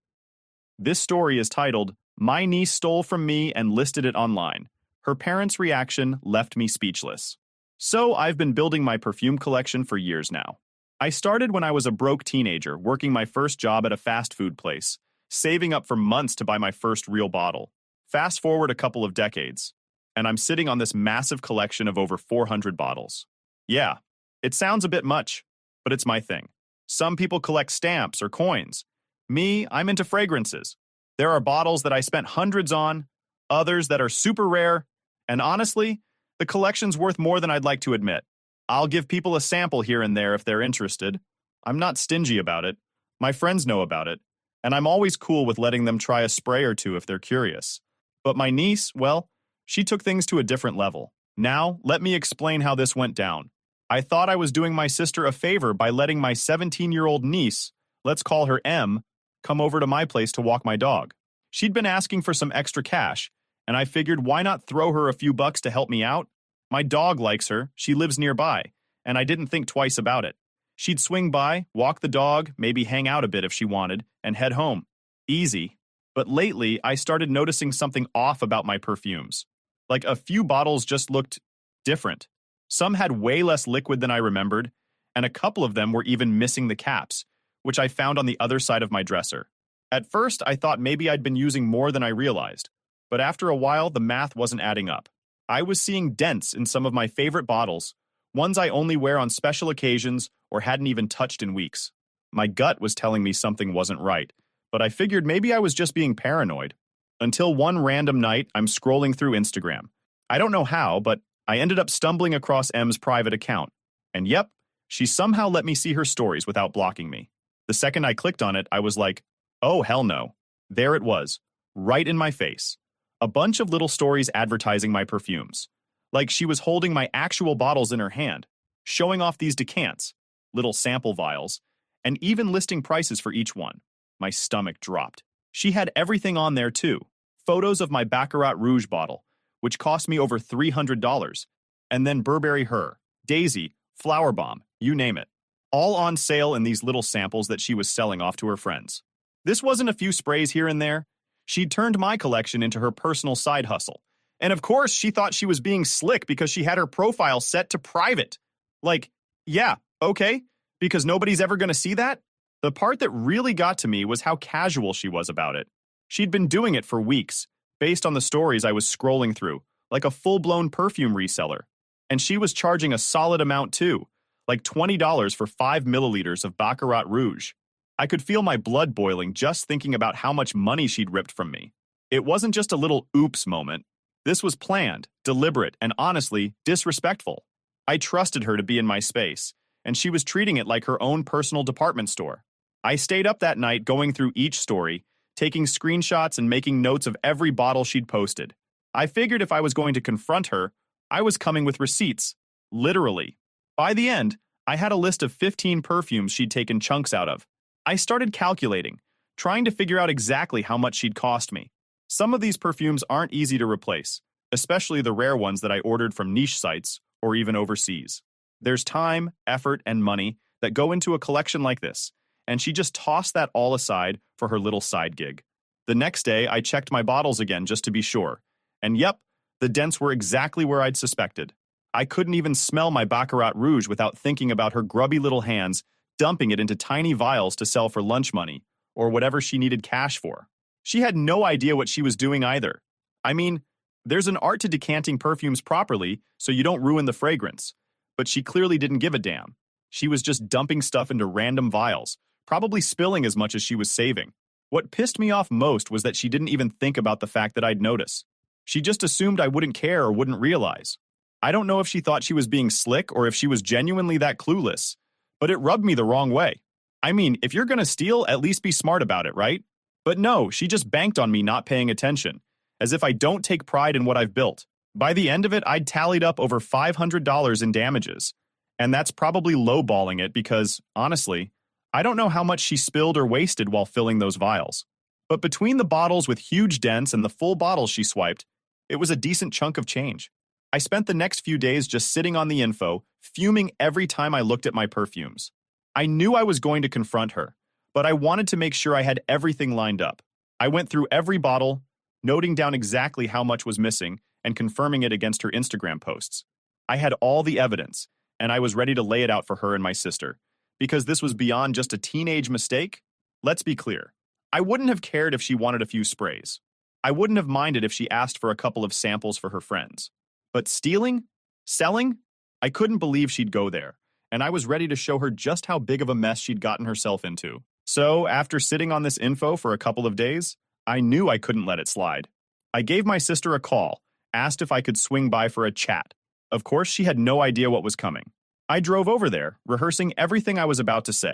This story is titled, "My Niece Stole From Me and Listed It Online. Her parents' reaction left me speechless." So I've been building my perfume collection for years now. I started when I was a broke teenager, working my first job at a fast food place, saving up for months to buy my first real bottle. Fast forward a couple of decades, and I'm sitting on this massive collection of over 400 bottles. Yeah, it sounds a bit much, but it's my thing. Some people collect stamps or coins. Me, I'm into fragrances. There are bottles that I spent hundreds on, others that are super rare, and honestly, the collection's worth more than I'd like to admit. I'll give people a sample here and there if they're interested. I'm not stingy about it. My friends know about it, and I'm always cool with letting them try a spray or two if they're curious. But my niece, well, she took things to a different level. Now, let me explain how this went down. I thought I was doing my sister a favor by letting my 17-year-old niece, let's call her M, come over to my place to walk my dog. She'd been asking for some extra cash, and I figured why not throw her a few bucks to help me out? My dog likes her, she lives nearby, and I didn't think twice about it. She'd swing by, walk the dog, maybe hang out a bit if she wanted, and head home. Easy. But lately, I started noticing something off about my perfumes. Like a few bottles just looked different. Some had way less liquid than I remembered, and a couple of them were even missing the caps, which I found on the other side of my dresser. At first, I thought maybe I'd been using more than I realized, but after a while, the math wasn't adding up. I was seeing dents in some of my favorite bottles, ones I only wear on special occasions or hadn't even touched in weeks. My gut was telling me something wasn't right, but I figured maybe I was just being paranoid. Until one random night, I'm scrolling through Instagram. I don't know how, but I ended up stumbling across M's private account. And yep, she somehow let me see her stories without blocking me. The second I clicked on it, I was like, oh, hell no. There it was, right in my face. A bunch of little stories advertising my perfumes. Like she was holding my actual bottles in her hand, showing off these decants, little sample vials, and even listing prices for each one. My stomach dropped. She had everything on there too. Photos of my Baccarat Rouge bottle, which cost me over $300. And then Burberry Her, Daisy, Flower Bomb, you name it. All on sale in these little samples that she was selling off to her friends. This wasn't a few sprays here and there. She'd turned my collection into her personal side hustle. And of course, she thought she was being slick because she had her profile set to private. Like, yeah, okay, because nobody's ever going to see that? The part that really got to me was how casual she was about it. She'd been doing it for weeks, based on the stories I was scrolling through, like a full-blown perfume reseller. And she was charging a solid amount too, like $20 for 5 milliliters of Baccarat Rouge. I could feel my blood boiling just thinking about how much money she'd ripped from me. It wasn't just a little oops moment. This was planned, deliberate, and honestly, disrespectful. I trusted her to be in my space, and she was treating it like her own personal department store. I stayed up that night going through each story, taking screenshots and making notes of every bottle she'd posted. I figured if I was going to confront her, I was coming with receipts. Literally. By the end, I had a list of 15 perfumes she'd taken chunks out of. I started calculating, trying to figure out exactly how much she'd cost me. Some of these perfumes aren't easy to replace, especially the rare ones that I ordered from niche sites or even overseas. There's time, effort, and money that go into a collection like this, and she just tossed that all aside for her little side gig. The next day, I checked my bottles again just to be sure, and yep, the dents were exactly where I'd suspected. I couldn't even smell my Baccarat Rouge without thinking about her grubby little hands dumping it into tiny vials to sell for lunch money, or whatever she needed cash for. She had no idea what she was doing either. I mean, there's an art to decanting perfumes properly so you don't ruin the fragrance, but she clearly didn't give a damn. She was just dumping stuff into random vials, probably spilling as much as she was saving. What pissed me off most was that she didn't even think about the fact that I'd notice. She just assumed I wouldn't care or wouldn't realize. I don't know if she thought she was being slick or if she was genuinely that clueless, but it rubbed me the wrong way. I mean, if you're gonna steal, at least be smart about it, right? But no, she just banked on me not paying attention, as if I don't take pride in what I've built. By the end of it, I'd tallied up over $500 in damages. And that's probably lowballing it because, honestly, I don't know how much she spilled or wasted while filling those vials. But between the bottles with huge dents and the full bottles she swiped, it was a decent chunk of change. I spent the next few days just sitting on the info, fuming every time I looked at my perfumes. I knew I was going to confront her, but I wanted to make sure I had everything lined up. I went through every bottle, noting down exactly how much was missing and confirming it against her Instagram posts. I had all the evidence, and I was ready to lay it out for her and my sister. Because this was beyond just a teenage mistake, let's be clear. I wouldn't have cared if she wanted a few sprays. I wouldn't have minded if she asked for a couple of samples for her friends. But stealing? Selling? I couldn't believe she'd go there, and I was ready to show her just how big of a mess she'd gotten herself into. So, after sitting on this info for a couple of days, I knew I couldn't let it slide. I gave my sister a call, asked if I could swing by for a chat. Of course, she had no idea what was coming. I drove over there, rehearsing everything I was about to say.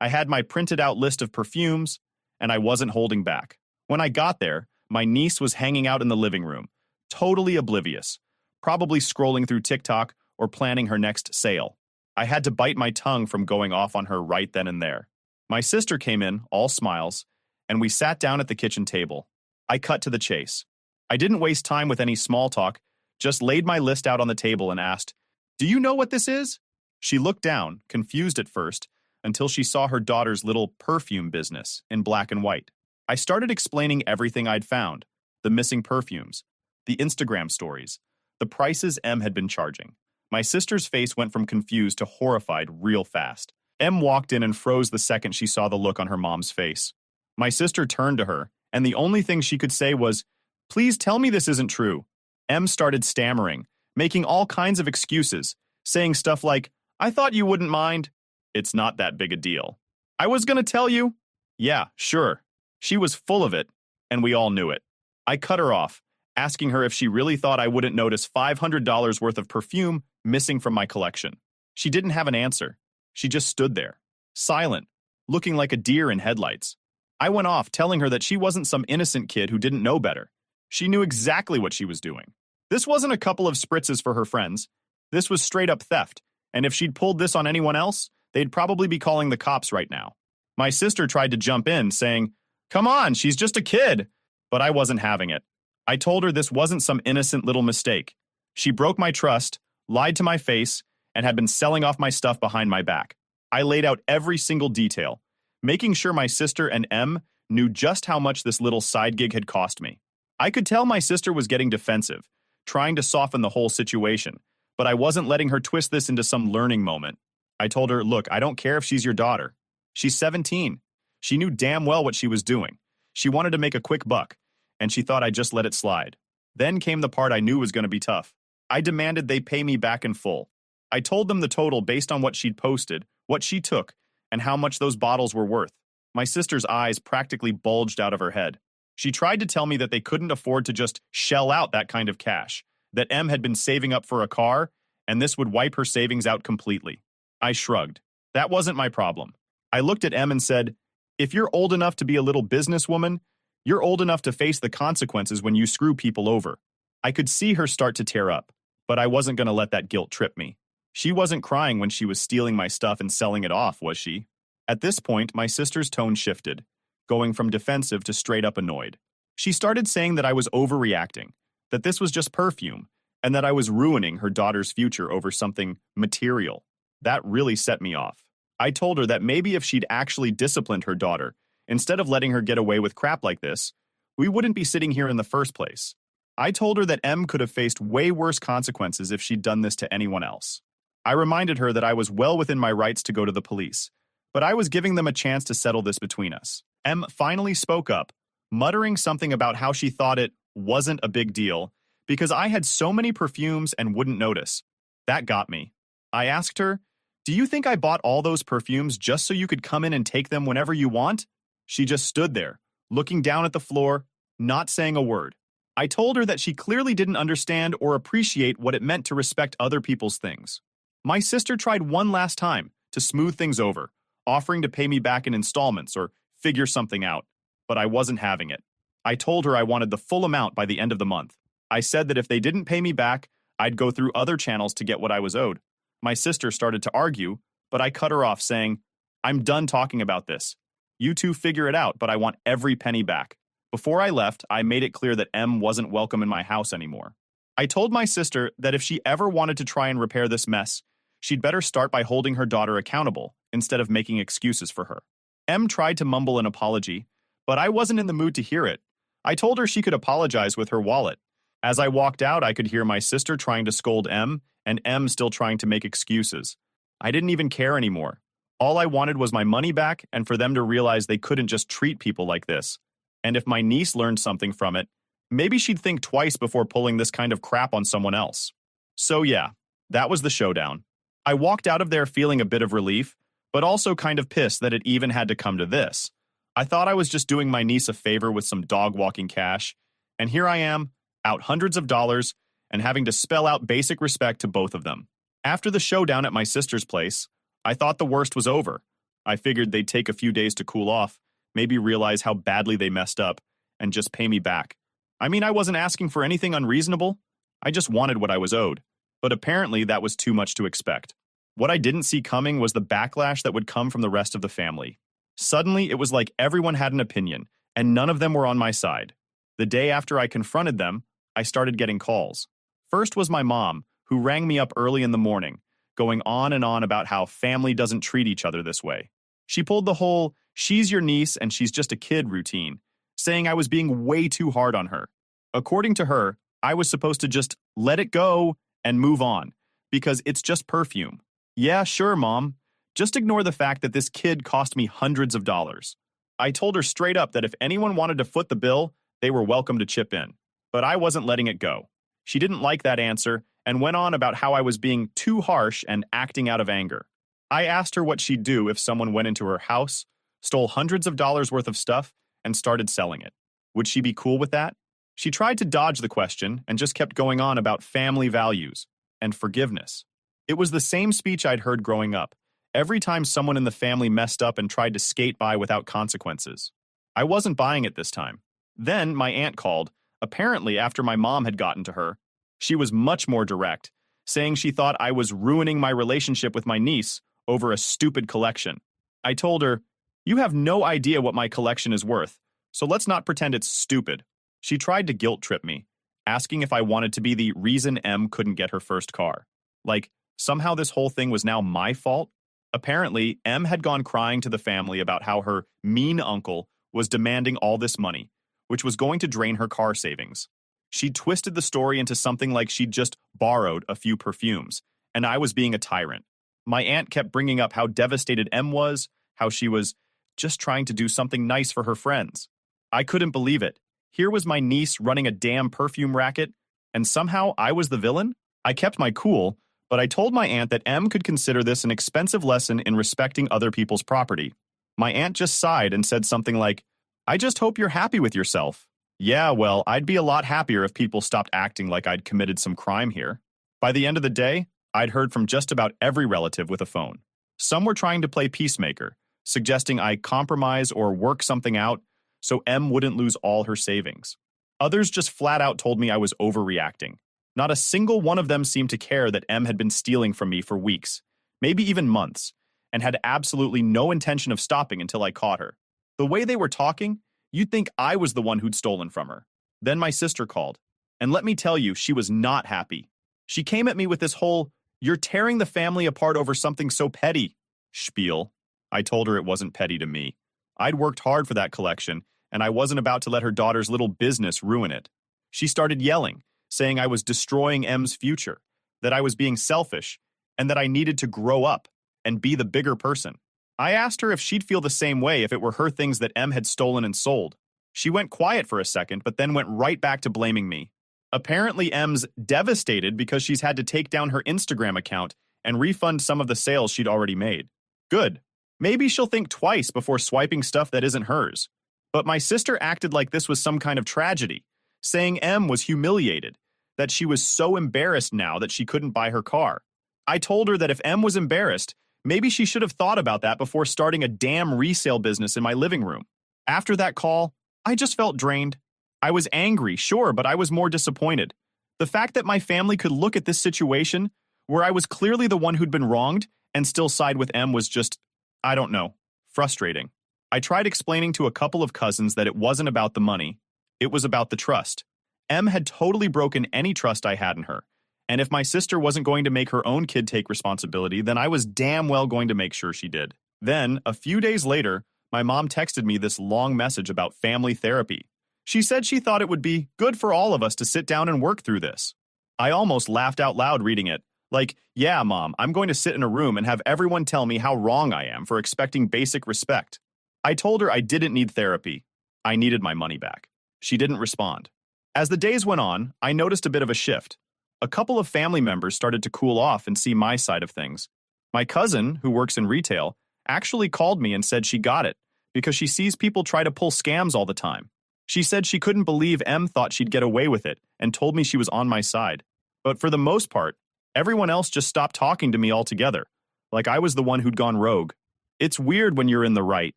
I had my printed out list of perfumes, and I wasn't holding back. When I got there, my niece was hanging out in the living room, totally oblivious, probably scrolling through TikTok or planning her next sale. I had to bite my tongue from going off on her right then and there. My sister came in, all smiles, and we sat down at the kitchen table. I cut to the chase. I didn't waste time with any small talk, just laid my list out on the table and asked, "Do you know what this is?" She looked down, confused at first, until she saw her daughter's little perfume business in black and white. I started explaining everything I'd found, the missing perfumes, the Instagram stories, the prices M had been charging. My sister's face went from confused to horrified real fast. M walked in and froze the second she saw the look on her mom's face. My sister turned to her, and the only thing she could say was, "Please tell me this isn't true." M started stammering, making all kinds of excuses, saying stuff like, "I thought you wouldn't mind." "It's not that big a deal." "I was gonna tell you." "Yeah, sure." She was full of it, and we all knew it. I cut her off, asking her if she really thought I wouldn't notice $500 worth of perfume missing from my collection. She didn't have an answer. She just stood there, silent, looking like a deer in headlights. I went off, telling her that she wasn't some innocent kid who didn't know better. She knew exactly what she was doing. This wasn't a couple of spritzes for her friends. This was straight-up theft, and if she'd pulled this on anyone else, they'd probably be calling the cops right now. My sister tried to jump in, saying, "Come on, she's just a kid." But I wasn't having it. I told her this wasn't some innocent little mistake. She broke my trust, lied to my face, and had been selling off my stuff behind my back. I laid out every single detail, making sure my sister and Em knew just how much this little side gig had cost me. I could tell my sister was getting defensive, trying to soften the whole situation, but I wasn't letting her twist this into some learning moment. I told her, look, I don't care if she's your daughter. She's 17. She knew damn well what she was doing. She wanted to make a quick buck, and she thought I'd just let it slide. Then came the part I knew was going to be tough. I demanded they pay me back in full. I told them the total based on what she'd posted, what she took, and how much those bottles were worth. My sister's eyes practically bulged out of her head. She tried to tell me that they couldn't afford to just shell out that kind of cash, that Em had been saving up for a car, and this would wipe her savings out completely. I shrugged. That wasn't my problem. I looked at Em and said, if you're old enough to be a little businesswoman, you're old enough to face the consequences when you screw people over. I could see her start to tear up, but I wasn't going to let that guilt trip me. She wasn't crying when she was stealing my stuff and selling it off, was she? At this point, my sister's tone shifted, going from defensive to straight up annoyed. She started saying that I was overreacting, that this was just perfume, and that I was ruining her daughter's future over something material. That really set me off. I told her that maybe if she'd actually disciplined her daughter, instead of letting her get away with crap like this, we wouldn't be sitting here in the first place. I told her that Em could have faced way worse consequences if she'd done this to anyone else. I reminded her that I was well within my rights to go to the police, but I was giving them a chance to settle this between us. Em finally spoke up, muttering something about how she thought it wasn't a big deal because I had so many perfumes and wouldn't notice. That got me. I asked her, do you think I bought all those perfumes just so you could come in and take them whenever you want? She just stood there, looking down at the floor, not saying a word. I told her that she clearly didn't understand or appreciate what it meant to respect other people's things. My sister tried one last time to smooth things over, offering to pay me back in installments or figure something out, but I wasn't having it. I told her I wanted the full amount by the end of the month. I said that if they didn't pay me back, I'd go through other channels to get what I was owed. My sister started to argue, but I cut her off saying, I'm done talking about this. You two figure it out, but I want every penny back. Before I left, I made it clear that Em wasn't welcome in my house anymore. I told my sister that if she ever wanted to try and repair this mess, she'd better start by holding her daughter accountable instead of making excuses for her. Em tried to mumble an apology, but I wasn't in the mood to hear it. I told her she could apologize with her wallet. As I walked out, I could hear my sister trying to scold Em, and Em still trying to make excuses. I didn't even care anymore. All I wanted was my money back and for them to realize they couldn't just treat people like this. And if my niece learned something from it, maybe she'd think twice before pulling this kind of crap on someone else. So yeah, that was the showdown. I walked out of there feeling a bit of relief, but also kind of pissed that it even had to come to this. I thought I was just doing my niece a favor with some dog-walking cash, and here I am, out hundreds of dollars, and having to spell out basic respect to both of them. After the showdown at my sister's place, I thought the worst was over. I figured they'd take a few days to cool off, maybe realize how badly they messed up, and just pay me back. I mean, I wasn't asking for anything unreasonable. I just wanted what I was owed. But apparently that was too much to expect. What I didn't see coming was the backlash that would come from the rest of the family. Suddenly, it was like everyone had an opinion, and none of them were on my side. The day after I confronted them, I started getting calls. First was my mom, who rang me up early in the morning, going on and on about how family doesn't treat each other this way. She pulled the whole, she's your niece and she's just a kid routine, saying I was being way too hard on her. According to her, I was supposed to just let it go and move on, because it's just perfume. Yeah, sure, Mom. Just ignore the fact that this kid cost me hundreds of dollars. I told her straight up that if anyone wanted to foot the bill, they were welcome to chip in. But I wasn't letting it go. She didn't like that answer and went on about how I was being too harsh and acting out of anger. I asked her what she'd do if someone went into her house, stole hundreds of dollars worth of stuff, and started selling it. Would she be cool with that? She tried to dodge the question and just kept going on about family values and forgiveness. It was the same speech I'd heard growing up, every time someone in the family messed up and tried to skate by without consequences. I wasn't buying it this time. Then my aunt called, apparently after my mom had gotten to her. She was much more direct, saying she thought I was ruining my relationship with my niece over a stupid collection. I told her, you have no idea what my collection is worth, so let's not pretend it's stupid. She tried to guilt trip me, asking if I wanted to be the reason M couldn't get her first car. Like, somehow this whole thing was now my fault? Apparently, M had gone crying to the family about how her mean uncle was demanding all this money, which was going to drain her car savings. She twisted the story into something like she'd just borrowed a few perfumes, and I was being a tyrant. My aunt kept bringing up how devastated M was, how she was just trying to do something nice for her friends. I couldn't believe it. Here was my niece running a damn perfume racket, and somehow I was the villain? I kept my cool, but I told my aunt that M could consider this an expensive lesson in respecting other people's property. My aunt just sighed and said something like, "I just hope you're happy with yourself." Yeah, well, I'd be a lot happier if people stopped acting like I'd committed some crime here. By the end of the day, I'd heard from just about every relative with a phone. Some were trying to play peacemaker, suggesting I compromise or work something out so M wouldn't lose all her savings. Others just flat out told me I was overreacting. Not a single one of them seemed to care that M had been stealing from me for weeks, maybe even months, and had absolutely no intention of stopping until I caught her. The way they were talking, you'd think I was the one who'd stolen from her. Then my sister called, and let me tell you, she was not happy. She came at me with this whole, "You're tearing the family apart over something so petty" spiel. I told her it wasn't petty to me. I'd worked hard for that collection, and I wasn't about to let her daughter's little business ruin it. She started yelling, saying I was destroying M's future, that I was being selfish, and that I needed to grow up and be the bigger person. I asked her if she'd feel the same way if it were her things that M had stolen and sold. She went quiet for a second, but then went right back to blaming me. Apparently, M's devastated because she's had to take down her Instagram account and refund some of the sales she'd already made. Good. Maybe she'll think twice before swiping stuff that isn't hers. But my sister acted like this was some kind of tragedy, saying M was humiliated, that she was so embarrassed now that she couldn't buy her car. I told her that if M was embarrassed, maybe she should have thought about that before starting a damn resale business in my living room. After that call, I just felt drained. I was angry, sure, but I was more disappointed. The fact that my family could look at this situation, where I was clearly the one who'd been wronged, and still side with M was just, I don't know, frustrating. I tried explaining to a couple of cousins that it wasn't about the money, it was about the trust. M had totally broken any trust I had in her, and if my sister wasn't going to make her own kid take responsibility, then I was damn well going to make sure she did. Then, a few days later, my mom texted me this long message about family therapy. She said she thought it would be good for all of us to sit down and work through this. I almost laughed out loud reading it. Like, yeah, Mom, I'm going to sit in a room and have everyone tell me how wrong I am for expecting basic respect. I told her I didn't need therapy. I needed my money back. She didn't respond. As the days went on, I noticed a bit of a shift. A couple of family members started to cool off and see my side of things. My cousin, who works in retail, actually called me and said she got it because she sees people try to pull scams all the time. She said she couldn't believe M thought she'd get away with it and told me she was on my side. But for the most part, everyone else just stopped talking to me altogether, like I was the one who'd gone rogue. It's weird when you're in the right,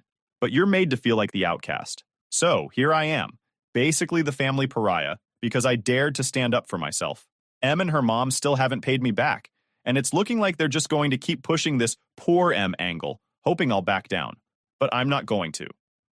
but you're made to feel like the outcast. So, here I am, basically the family pariah, because I dared to stand up for myself. M and her mom still haven't paid me back, and it's looking like they're just going to keep pushing this poor M angle, hoping I'll back down. But I'm not going to.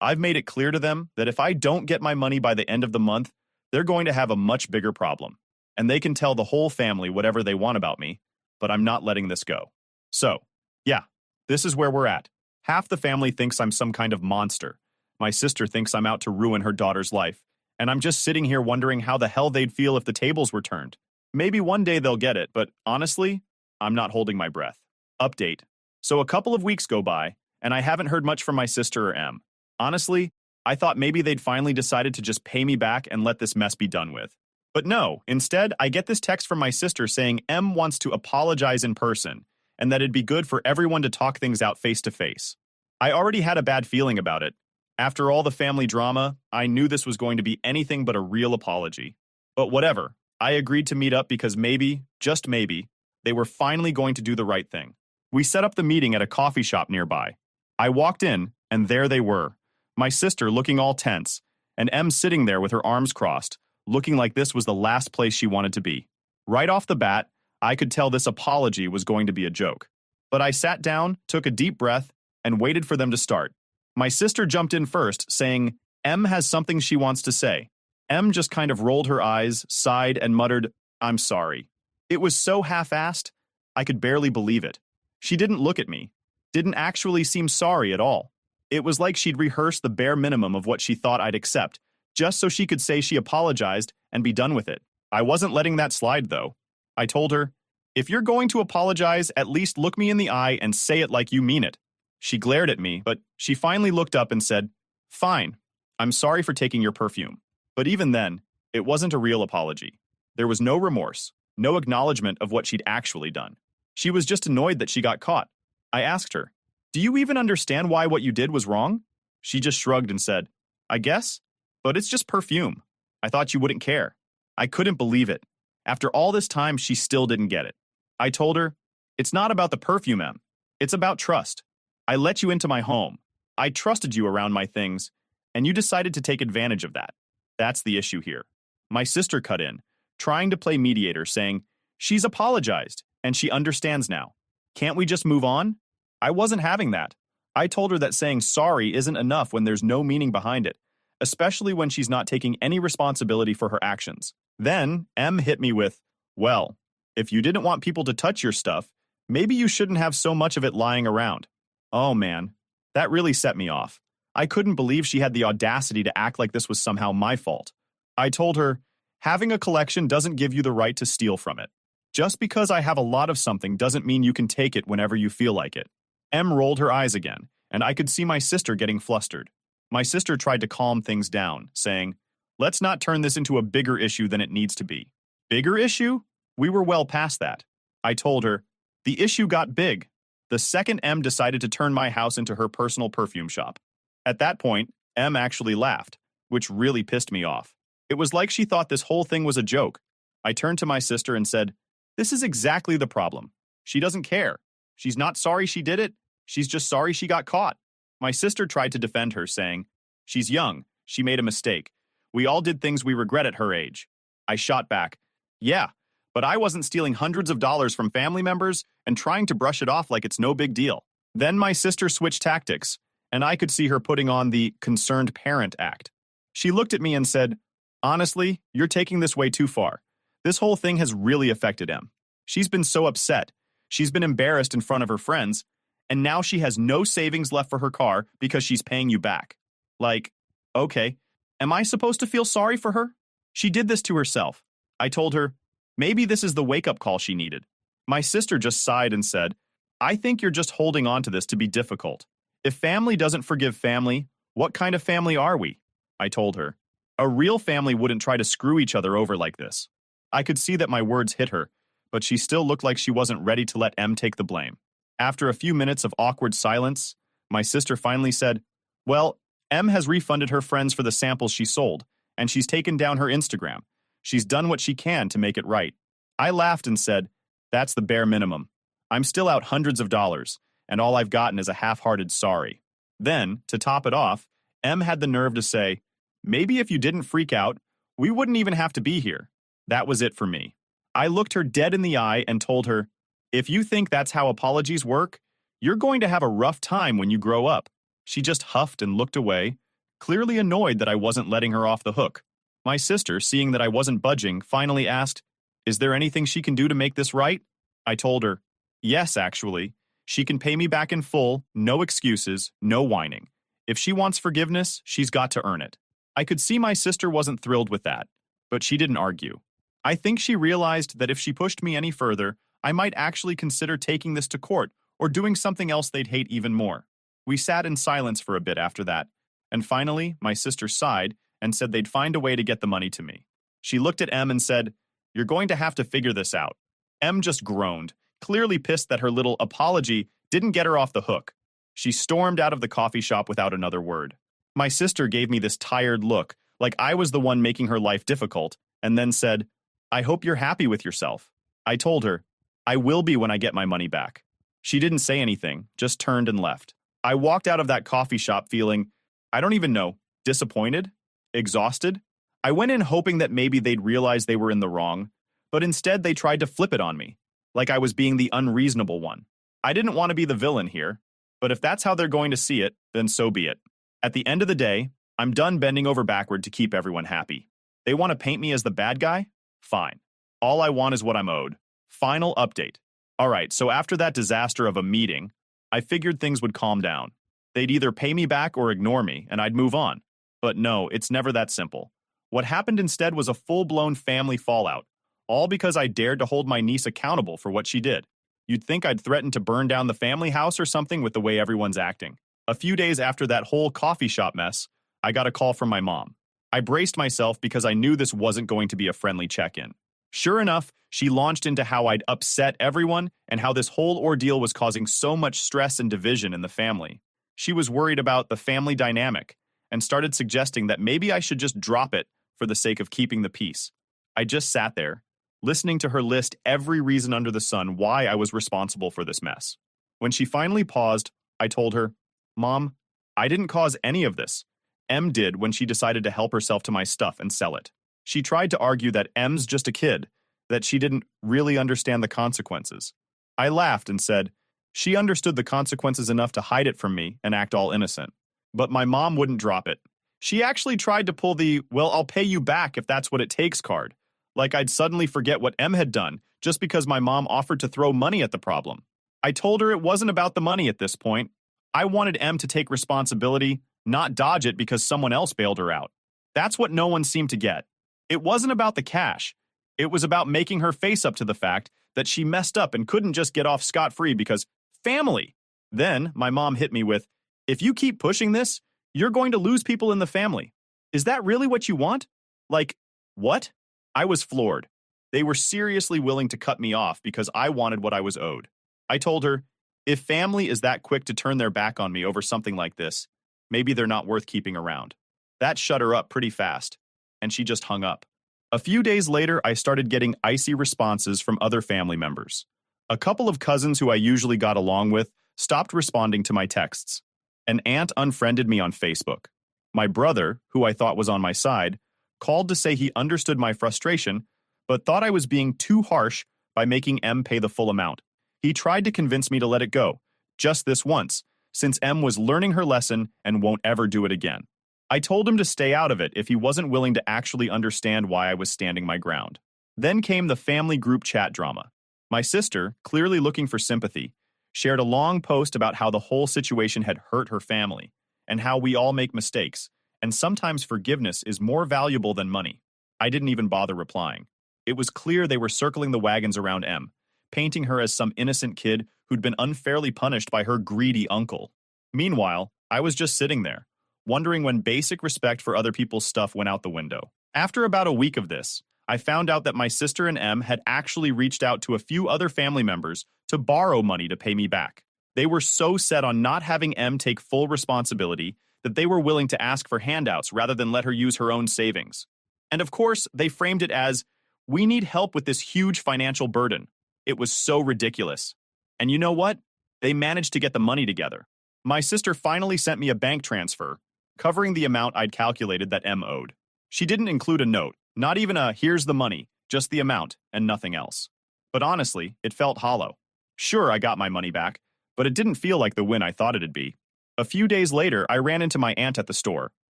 I've made it clear to them that if I don't get my money by the end of the month, they're going to have a much bigger problem. And they can tell the whole family whatever they want about me, but I'm not letting this go. So, yeah, this is where we're at. Half the family thinks I'm some kind of monster. My sister thinks I'm out to ruin her daughter's life. And I'm just sitting here wondering how the hell they'd feel if the tables were turned. Maybe one day they'll get it, but honestly, I'm not holding my breath. Update. So a couple of weeks go by, and I haven't heard much from my sister or M. Honestly, I thought maybe they'd finally decided to just pay me back and let this mess be done with. But no, instead, I get this text from my sister saying M wants to apologize in person, and that it'd be good for everyone to talk things out face to face. I already had a bad feeling about it. After all the family drama, I knew this was going to be anything but a real apology. But whatever, I agreed to meet up because maybe, just maybe, they were finally going to do the right thing. We set up the meeting at a coffee shop nearby. I walked in, and there they were. My sister looking all tense, and M sitting there with her arms crossed, looking like this was the last place she wanted to be. Right off the bat, I could tell this apology was going to be a joke. But I sat down, took a deep breath, and waited for them to start. My sister jumped in first, saying, M has something she wants to say. Em just kind of rolled her eyes, sighed, and muttered, "I'm sorry." It was so half-assed, I could barely believe it. She didn't look at me, didn't actually seem sorry at all. It was like she'd rehearsed the bare minimum of what she thought I'd accept, just so she could say she apologized and be done with it. I wasn't letting that slide, though. I told her, "If you're going to apologize, at least look me in the eye and say it like you mean it." She glared at me, but she finally looked up and said, "Fine, I'm sorry for taking your perfume." But even then, it wasn't a real apology. There was no remorse, no acknowledgement of what she'd actually done. She was just annoyed that she got caught. I asked her, "Do you even understand why what you did was wrong?" She just shrugged and said, "I guess, but it's just perfume. I thought you wouldn't care." I couldn't believe it. After all this time, she still didn't get it. I told her, "It's not about the perfume, Em. It's about trust. I let you into my home. I trusted you around my things, and you decided to take advantage of that. That's the issue here." My sister cut in, trying to play mediator, saying, "She's apologized, and she understands now. Can't we just move on?" I wasn't having that. I told her that saying sorry isn't enough when there's no meaning behind it, especially when she's not taking any responsibility for her actions. Then, Em hit me with, "Well, if you didn't want people to touch your stuff, maybe you shouldn't have so much of it lying around." Oh man, that really set me off. I couldn't believe she had the audacity to act like this was somehow my fault. I told her, "Having a collection doesn't give you the right to steal from it. Just because I have a lot of something doesn't mean you can take it whenever you feel like it." Em rolled her eyes again, and I could see my sister getting flustered. My sister tried to calm things down, saying, "Let's not turn this into a bigger issue than it needs to be." Bigger issue? We were well past that. I told her, "The issue got big. The second Em decided to turn my house into her personal perfume shop." At that point, Em actually laughed, which really pissed me off. It was like she thought this whole thing was a joke. I turned to my sister and said, "This is exactly the problem. She doesn't care. She's not sorry she did it. She's just sorry she got caught." My sister tried to defend her, saying, "She's young. She made a mistake. We all did things we regret at her age." I shot back, "Yeah, but I wasn't stealing hundreds of dollars from family members and trying to brush it off like it's no big deal." Then my sister switched tactics, and I could see her putting on the concerned parent act. She looked at me and said, "Honestly, you're taking this way too far. This whole thing has really affected Em. She's been so upset. She's been embarrassed in front of her friends, and now she has no savings left for her car because she's paying you back. Like, okay, am I supposed to feel sorry for her? She did this to herself." I told her, maybe this is the wake-up call she needed. My sister just sighed and said, "I think you're just holding on to this to be difficult. If family doesn't forgive family, what kind of family are we?" I told her, "A real family wouldn't try to screw each other over like this." I could see that my words hit her, but she still looked like she wasn't ready to let Em take the blame. After a few minutes of awkward silence, my sister finally said, "Well, Em has refunded her friends for the samples she sold, and she's taken down her Instagram. She's done what she can to make it right." I laughed and said, "That's the bare minimum. I'm still out hundreds of dollars, and all I've gotten is a half-hearted sorry." Then, to top it off, Em had the nerve to say, "Maybe if you didn't freak out, we wouldn't even have to be here." That was it for me. I looked her dead in the eye and told her, "If you think that's how apologies work, you're going to have a rough time when you grow up." She just huffed and looked away, clearly annoyed that I wasn't letting her off the hook. My sister, seeing that I wasn't budging, finally asked, "Is there anything she can do to make this right?" I told her, "Yes, actually. She can pay me back in full, no excuses, no whining. If she wants forgiveness, she's got to earn it." I could see my sister wasn't thrilled with that, but she didn't argue. I think she realized that if she pushed me any further, I might actually consider taking this to court or doing something else they'd hate even more. We sat in silence for a bit after that, and finally, my sister sighed and said they'd find a way to get the money to me. She looked at Em and said, "You're going to have to figure this out." Em just groaned, clearly pissed that her little apology didn't get her off the hook. She stormed out of the coffee shop without another word. My sister gave me this tired look, like I was the one making her life difficult, and then said, "I hope you're happy with yourself." I told her, "I will be when I get my money back." She didn't say anything, just turned and left. I walked out of that coffee shop feeling, I don't even know, disappointed? Exhausted? I went in hoping that maybe they'd realize they were in the wrong, but instead they tried to flip it on me, like I was being the unreasonable one. I didn't want to be the villain here, but if that's how they're going to see it, then so be it. At the end of the day, I'm done bending over backward to keep everyone happy. They want to paint me as the bad guy? Fine. All I want is what I'm owed. Final update. All right, so after that disaster of a meeting, I figured things would calm down. They'd either pay me back or ignore me, and I'd move on. But no, it's never that simple. What happened instead was a full-blown family fallout, all because I dared to hold my niece accountable for what she did. You'd think I'd threatened to burn down the family house or something with the way everyone's acting. A few days after that whole coffee shop mess, I got a call from my mom. I braced myself because I knew this wasn't going to be a friendly check-in. Sure enough, she launched into how I'd upset everyone and how this whole ordeal was causing so much stress and division in the family. She was worried about the family dynamic and started suggesting that maybe I should just drop it for the sake of keeping the peace. I just sat there, listening to her list every reason under the sun why I was responsible for this mess. When she finally paused, I told her, "Mom, I didn't cause any of this. Em did when she decided to help herself to my stuff and sell it." She tried to argue that Em's just a kid, that she didn't really understand the consequences. I laughed and said, she understood the consequences enough to hide it from me and act all innocent. But my mom wouldn't drop it. She actually tried to pull the, well, I'll pay you back if that's what it takes card. Like I'd suddenly forget what Em had done just because my mom offered to throw money at the problem. I told her it wasn't about the money at this point. I wanted Em to take responsibility, not dodge it because someone else bailed her out. That's what no one seemed to get. It wasn't about the cash. It was about making her face up to the fact that she messed up and couldn't just get off scot-free because family. Then my mom hit me with, if you keep pushing this, you're going to lose people in the family. Is that really what you want? Like, what? I was floored. They were seriously willing to cut me off because I wanted what I was owed. I told her, if family is that quick to turn their back on me over something like this, maybe they're not worth keeping around. That shut her up pretty fast, and she just hung up. A few days later, I started getting icy responses from other family members. A couple of cousins who I usually got along with stopped responding to my texts. An aunt unfriended me on Facebook. My brother, who I thought was on my side, called to say he understood my frustration, but thought I was being too harsh by making Em pay the full amount. He tried to convince me to let it go, just this once, since Em was learning her lesson and won't ever do it again. I told him to stay out of it if he wasn't willing to actually understand why I was standing my ground. Then came the family group chat drama. My sister, clearly looking for sympathy, shared a long post about how the whole situation had hurt her family, and how we all make mistakes, and sometimes forgiveness is more valuable than money. I didn't even bother replying. It was clear they were circling the wagons around Em, painting her as some innocent kid who'd been unfairly punished by her greedy uncle. Meanwhile, I was just sitting there, wondering when basic respect for other people's stuff went out the window. After about a week of this, I found out that my sister and Em had actually reached out to a few other family members to borrow money to pay me back. They were so set on not having Em take full responsibility that they were willing to ask for handouts rather than let her use her own savings. And of course, they framed it as, we need help with this huge financial burden. It was so ridiculous. And you know what? They managed to get the money together. My sister finally sent me a bank transfer, covering the amount I'd calculated that Em owed. She didn't include a note, not even a here's the money, just the amount and nothing else. But honestly, it felt hollow. Sure, I got my money back, but it didn't feel like the win I thought it'd be. A few days later, I ran into my aunt at the store.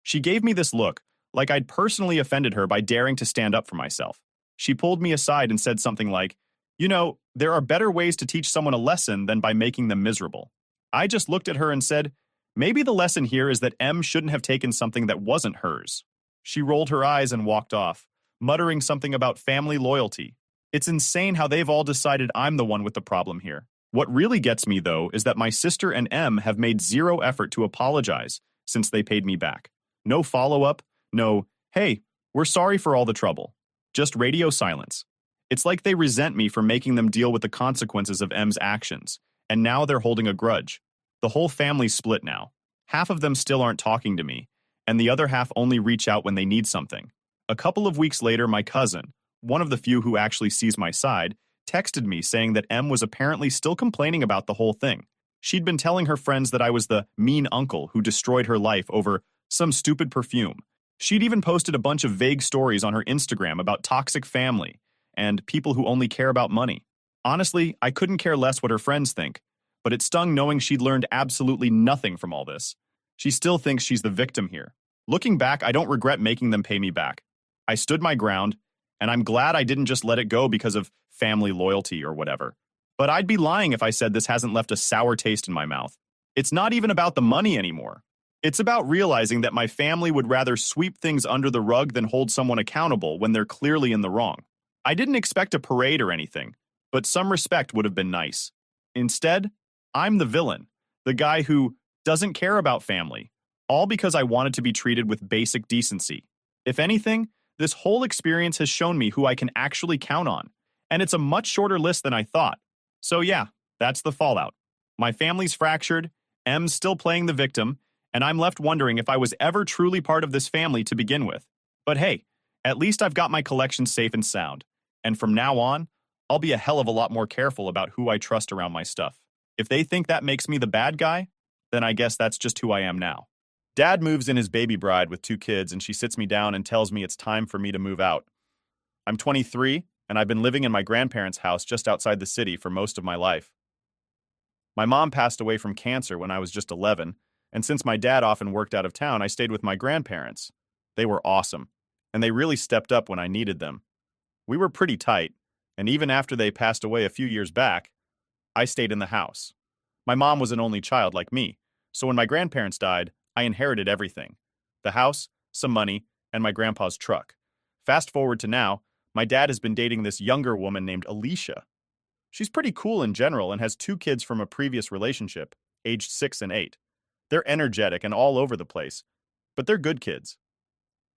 She gave me this look, like I'd personally offended her by daring to stand up for myself. She pulled me aside and said something like, you know, there are better ways to teach someone a lesson than by making them miserable. I just looked at her and said, maybe the lesson here is that Em shouldn't have taken something that wasn't hers. She rolled her eyes and walked off, muttering something about family loyalty. It's insane how they've all decided I'm the one with the problem here. What really gets me, though, is that my sister and Em have made zero effort to apologize since they paid me back. No follow-up, no, hey, we're sorry for all the trouble. Just radio silence. It's like they resent me for making them deal with the consequences of Em's actions, and now they're holding a grudge. The whole family's split now. Half of them still aren't talking to me, and the other half only reach out when they need something. A couple of weeks later, my cousin, one of the few who actually sees my side, texted me saying that Em was apparently still complaining about the whole thing. She'd been telling her friends that I was the mean uncle who destroyed her life over some stupid perfume. She'd even posted a bunch of vague stories on her Instagram about toxic family and people who only care about money. Honestly, I couldn't care less what her friends think, but it stung knowing she'd learned absolutely nothing from all this. She still thinks she's the victim here. Looking back, I don't regret making them pay me back. I stood my ground, and I'm glad I didn't just let it go because of family loyalty or whatever. But I'd be lying if I said this hasn't left a sour taste in my mouth. It's not even about the money anymore. It's about realizing that my family would rather sweep things under the rug than hold someone accountable when they're clearly in the wrong. I didn't expect a parade or anything, but some respect would have been nice. Instead, I'm the villain, the guy who doesn't care about family, all because I wanted to be treated with basic decency. If anything, this whole experience has shown me who I can actually count on, and it's a much shorter list than I thought. So yeah, that's the fallout. My family's fractured, M's still playing the victim, and I'm left wondering if I was ever truly part of this family to begin with. But hey, at least I've got my collection safe and sound, and from now on, I'll be a hell of a lot more careful about who I trust around my stuff. If they think that makes me the bad guy, then I guess that's just who I am now. Dad moves in his baby bride with 2 kids, and she sits me down and tells me it's time for me to move out. I'm 23, and I've been living in my grandparents' house just outside the city for most of my life. My mom passed away from cancer when I was just 11, and since my dad often worked out of town, I stayed with my grandparents. They were awesome, and they really stepped up when I needed them. We were pretty tight, and even after they passed away a few years back, I stayed in the house. My mom was an only child like me, so when my grandparents died, I inherited everything: the house, some money, and my grandpa's truck. Fast forward to now, my dad has been dating this younger woman named Alicia. She's pretty cool in general and has 2 kids from a previous relationship, aged 6 and 8. They're energetic and all over the place, but they're good kids.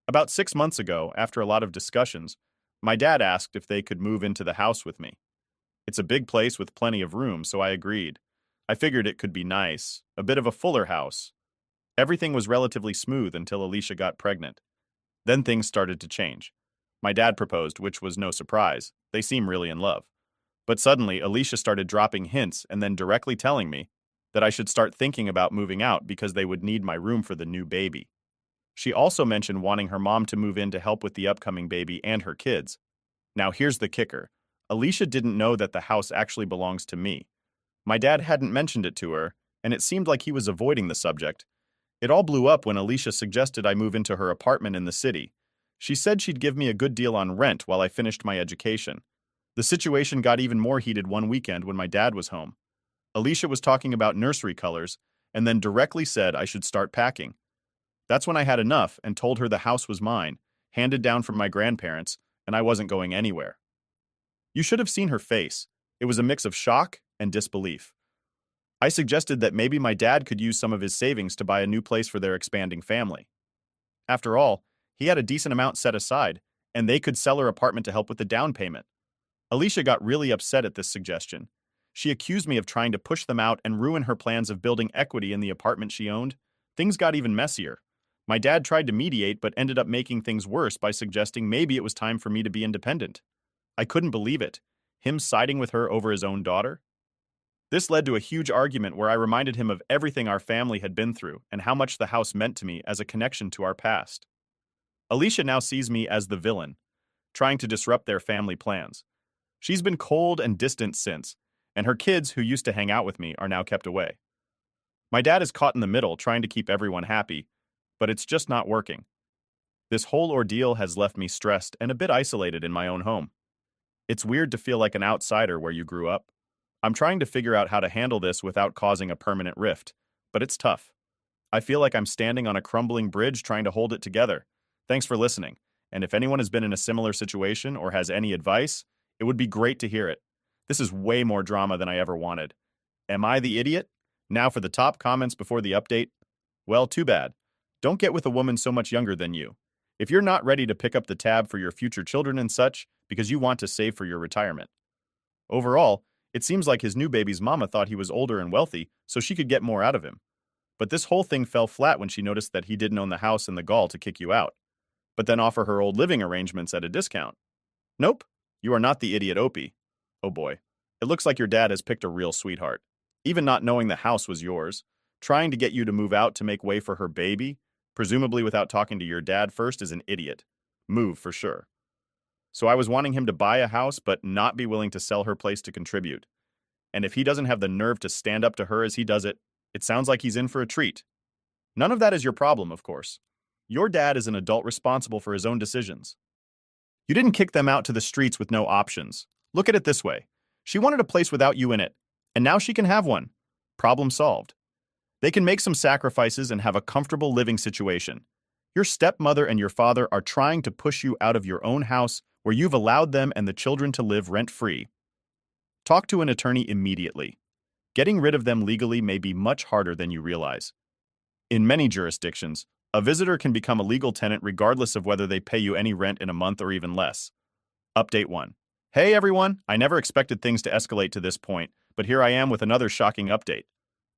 About 6 months ago, after a lot of discussions, my dad asked if they could move into the house with me. It's a big place with plenty of room, so I agreed. I figured it could be nice, a bit of a fuller house. Everything was relatively smooth until Alicia got pregnant. Then things started to change. My dad proposed, which was no surprise. They seem really in love. But suddenly, Alicia started dropping hints and then directly telling me that I should start thinking about moving out because they would need my room for the new baby. She also mentioned wanting her mom to move in to help with the upcoming baby and her kids. Now here's the kicker. Alicia didn't know that the house actually belongs to me. My dad hadn't mentioned it to her, and it seemed like he was avoiding the subject. It all blew up when Alicia suggested I move into her apartment in the city. She said she'd give me a good deal on rent while I finished my education. The situation got even more heated one weekend when my dad was home. Alicia was talking about nursery colors, and then directly said I should start packing. That's when I had enough and told her the house was mine, handed down from my grandparents, and I wasn't going anywhere. You should have seen her face. It was a mix of shock and disbelief. I suggested that maybe my dad could use some of his savings to buy a new place for their expanding family. After all, he had a decent amount set aside, and they could sell her apartment to help with the down payment. Alicia got really upset at this suggestion. She accused me of trying to push them out and ruin her plans of building equity in the apartment she owned. Things got even messier. My dad tried to mediate but ended up making things worse by suggesting maybe it was time for me to be independent. I couldn't believe it. Him siding with her over his own daughter? This led to a huge argument where I reminded him of everything our family had been through and how much the house meant to me as a connection to our past. Alicia now sees me as the villain, trying to disrupt their family plans. She's been cold and distant since, and her kids, who used to hang out with me, are now kept away. My dad is caught in the middle, trying to keep everyone happy, but it's just not working. This whole ordeal has left me stressed and a bit isolated in my own home. It's weird to feel like an outsider where you grew up. I'm trying to figure out how to handle this without causing a permanent rift, but it's tough. I feel like I'm standing on a crumbling bridge trying to hold it together. Thanks for listening, and if anyone has been in a similar situation or has any advice, it would be great to hear it. This is way more drama than I ever wanted. Am I the idiot? Now for the top comments before the update. Well, too bad. Don't get with a woman so much younger than you. If you're not ready to pick up the tab for your future children and such because you want to save for your retirement. Overall, it seems like his new baby's mama thought he was older and wealthy so she could get more out of him. But this whole thing fell flat when she noticed that he didn't own the house and the gall to kick you out, but then offer her old living arrangements at a discount. Nope, you are not the idiot Opie. Oh boy, it looks like your dad has picked a real sweetheart. Even not knowing the house was yours, trying to get you to move out to make way for her baby, presumably without talking to your dad first, is an idiot. Move for sure. So I was wanting him to buy a house but not be willing to sell her place to contribute. And if he doesn't have the nerve to stand up to her as he does it, it sounds like he's in for a treat. None of that is your problem, of course. Your dad is an adult responsible for his own decisions. You didn't kick them out to the streets with no options. Look at it this way. She wanted a place without you in it, and now she can have one. Problem solved. They can make some sacrifices and have a comfortable living situation. Your stepmother and your father are trying to push you out of your own house where you've allowed them and the children to live rent-free. Talk to an attorney immediately. Getting rid of them legally may be much harder than you realize. In many jurisdictions, a visitor can become a legal tenant regardless of whether they pay you any rent in a month or even less. Update 1. Hey everyone, I never expected things to escalate to this point, but here I am with another shocking update.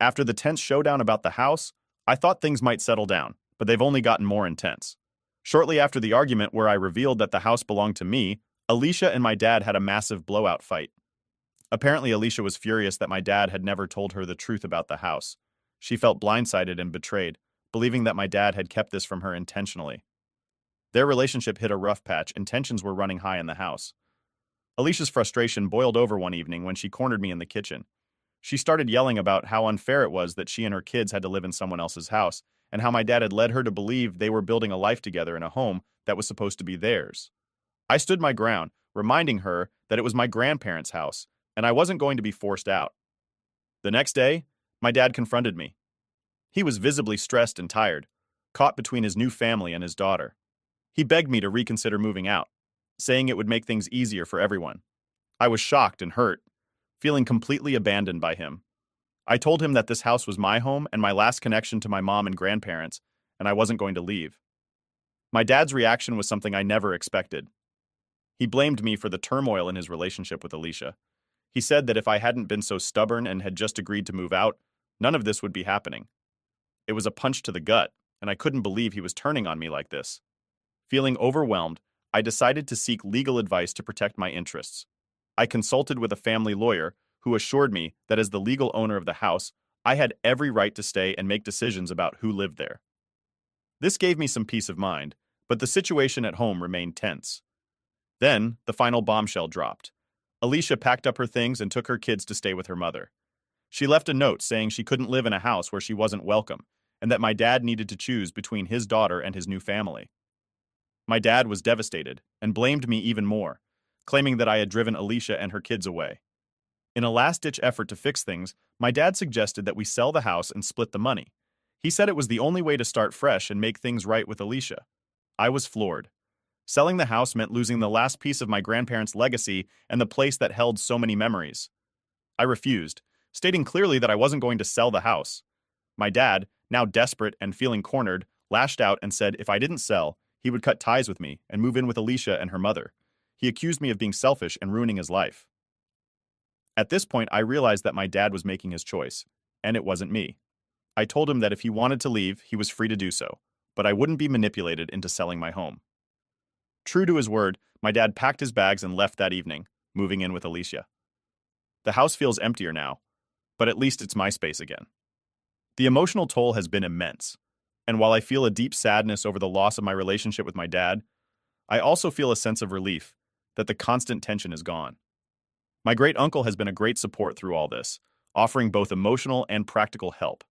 After the tense showdown about the house, I thought things might settle down, but they've only gotten more intense. Shortly after the argument where I revealed that the house belonged to me, Alicia and my dad had a massive blowout fight. Apparently, Alicia was furious that my dad had never told her the truth about the house. She felt blindsided and betrayed, believing that my dad had kept this from her intentionally. Their relationship hit a rough patch and tensions were running high in the house. Alicia's frustration boiled over one evening when she cornered me in the kitchen. She started yelling about how unfair it was that she and her kids had to live in someone else's house, and how my dad had led her to believe they were building a life together in a home that was supposed to be theirs. I stood my ground, reminding her that it was my grandparents' house, and I wasn't going to be forced out. The next day, my dad confronted me. He was visibly stressed and tired, caught between his new family and his daughter. He begged me to reconsider moving out, saying it would make things easier for everyone. I was shocked and hurt, feeling completely abandoned by him. I told him that this house was my home and my last connection to my mom and grandparents, and I wasn't going to leave. My dad's reaction was something I never expected. He blamed me for the turmoil in his relationship with Alicia. He said that if I hadn't been so stubborn and had just agreed to move out, none of this would be happening. It was a punch to the gut, and I couldn't believe he was turning on me like this. Feeling overwhelmed, I decided to seek legal advice to protect my interests. I consulted with a family lawyer who assured me that as the legal owner of the house, I had every right to stay and make decisions about who lived there. This gave me some peace of mind, but the situation at home remained tense. Then, the final bombshell dropped. Alicia packed up her things and took her kids to stay with her mother. She left a note saying she couldn't live in a house where she wasn't welcome, and that my dad needed to choose between his daughter and his new family. My dad was devastated and blamed me even more, claiming that I had driven Alicia and her kids away. In a last-ditch effort to fix things, my dad suggested that we sell the house and split the money. He said it was the only way to start fresh and make things right with Alicia. I was floored. Selling the house meant losing the last piece of my grandparents' legacy and the place that held so many memories. I refused, stating clearly that I wasn't going to sell the house. My dad, now desperate and feeling cornered, lashed out and said if I didn't sell, he would cut ties with me and move in with Alicia and her mother. He accused me of being selfish and ruining his life. At this point, I realized that my dad was making his choice, and it wasn't me. I told him that if he wanted to leave, he was free to do so, but I wouldn't be manipulated into selling my home. True to his word, my dad packed his bags and left that evening, moving in with Alicia. The house feels emptier now, but at least it's my space again. The emotional toll has been immense, and while I feel a deep sadness over the loss of my relationship with my dad, I also feel a sense of relief that the constant tension is gone. My great uncle has been a great support through all this, offering both emotional and practical help.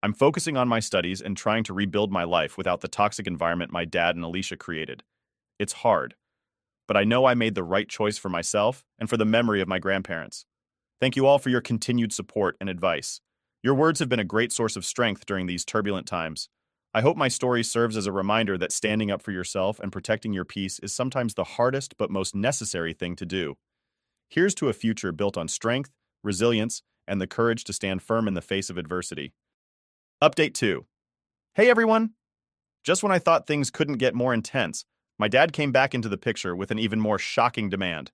I'm focusing on my studies and trying to rebuild my life without the toxic environment my dad and Alicia created. It's hard, but I know I made the right choice for myself and for the memory of my grandparents. Thank you all for your continued support and advice. Your words have been a great source of strength during these turbulent times. I hope my story serves as a reminder that standing up for yourself and protecting your peace is sometimes the hardest but most necessary thing to do. Here's to a future built on strength, resilience, and the courage to stand firm in the face of adversity. Update 2. Hey everyone! Just when I thought things couldn't get more intense, my dad came back into the picture with an even more shocking demand.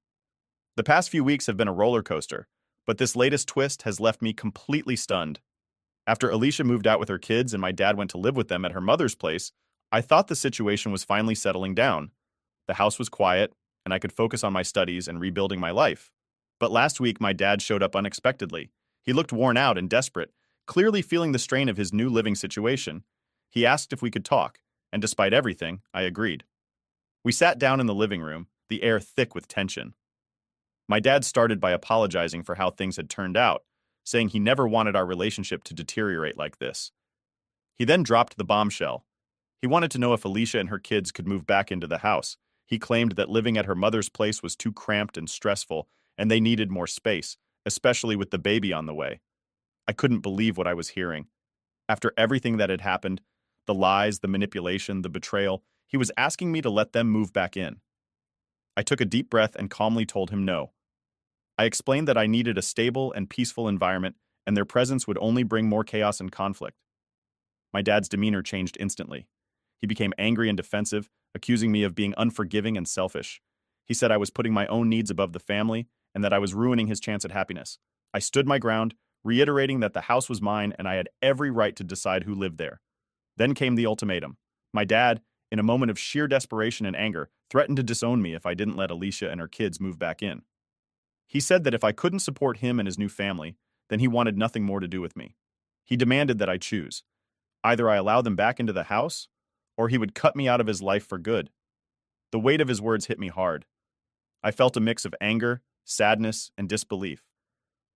The past few weeks have been a roller coaster, but this latest twist has left me completely stunned. After Alicia moved out with her kids and my dad went to live with them at her mother's place, I thought the situation was finally settling down. The house was quiet, and I could focus on my studies and rebuilding my life. But last week, my dad showed up unexpectedly. He looked worn out and desperate, clearly feeling the strain of his new living situation. He asked if we could talk, and despite everything, I agreed. We sat down in the living room, the air thick with tension. My dad started by apologizing for how things had turned out, saying he never wanted our relationship to deteriorate like this. He then dropped the bombshell. He wanted to know if Alicia and her kids could move back into the house. He claimed that living at her mother's place was too cramped and stressful, and they needed more space, especially with the baby on the way. I couldn't believe what I was hearing. After everything that had happened, the lies, the manipulation, the betrayal, he was asking me to let them move back in. I took a deep breath and calmly told him no. I explained that I needed a stable and peaceful environment, and their presence would only bring more chaos and conflict. My dad's demeanor changed instantly. He became angry and defensive, accusing me of being unforgiving and selfish. He said I was putting my own needs above the family and that I was ruining his chance at happiness. I stood my ground, reiterating that the house was mine and I had every right to decide who lived there. Then came the ultimatum. My dad, in a moment of sheer desperation and anger, threatened to disown me if I didn't let Alicia and her kids move back in. He said that if I couldn't support him and his new family, then he wanted nothing more to do with me. He demanded that I choose. Either I allow them back into the house, or he would cut me out of his life for good. The weight of his words hit me hard. I felt a mix of anger, sadness, and disbelief.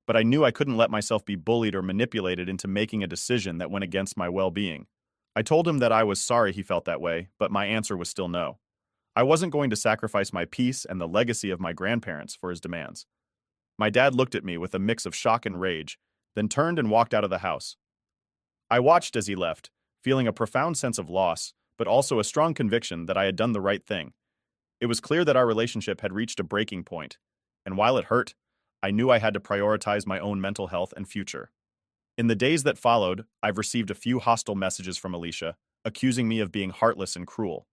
But I knew I couldn't let myself be bullied or manipulated into making a decision that went against my well-being. I told him that I was sorry he felt that way, but my answer was still no. I wasn't going to sacrifice my peace and the legacy of my grandparents for his demands. My dad looked at me with a mix of shock and rage, then turned and walked out of the house. I watched as he left, feeling a profound sense of loss, but also a strong conviction that I had done the right thing. It was clear that our relationship had reached a breaking point, and while it hurt, I knew I had to prioritize my own mental health and future. In the days that followed, I've received a few hostile messages from Alicia, accusing me of being heartless and cruel.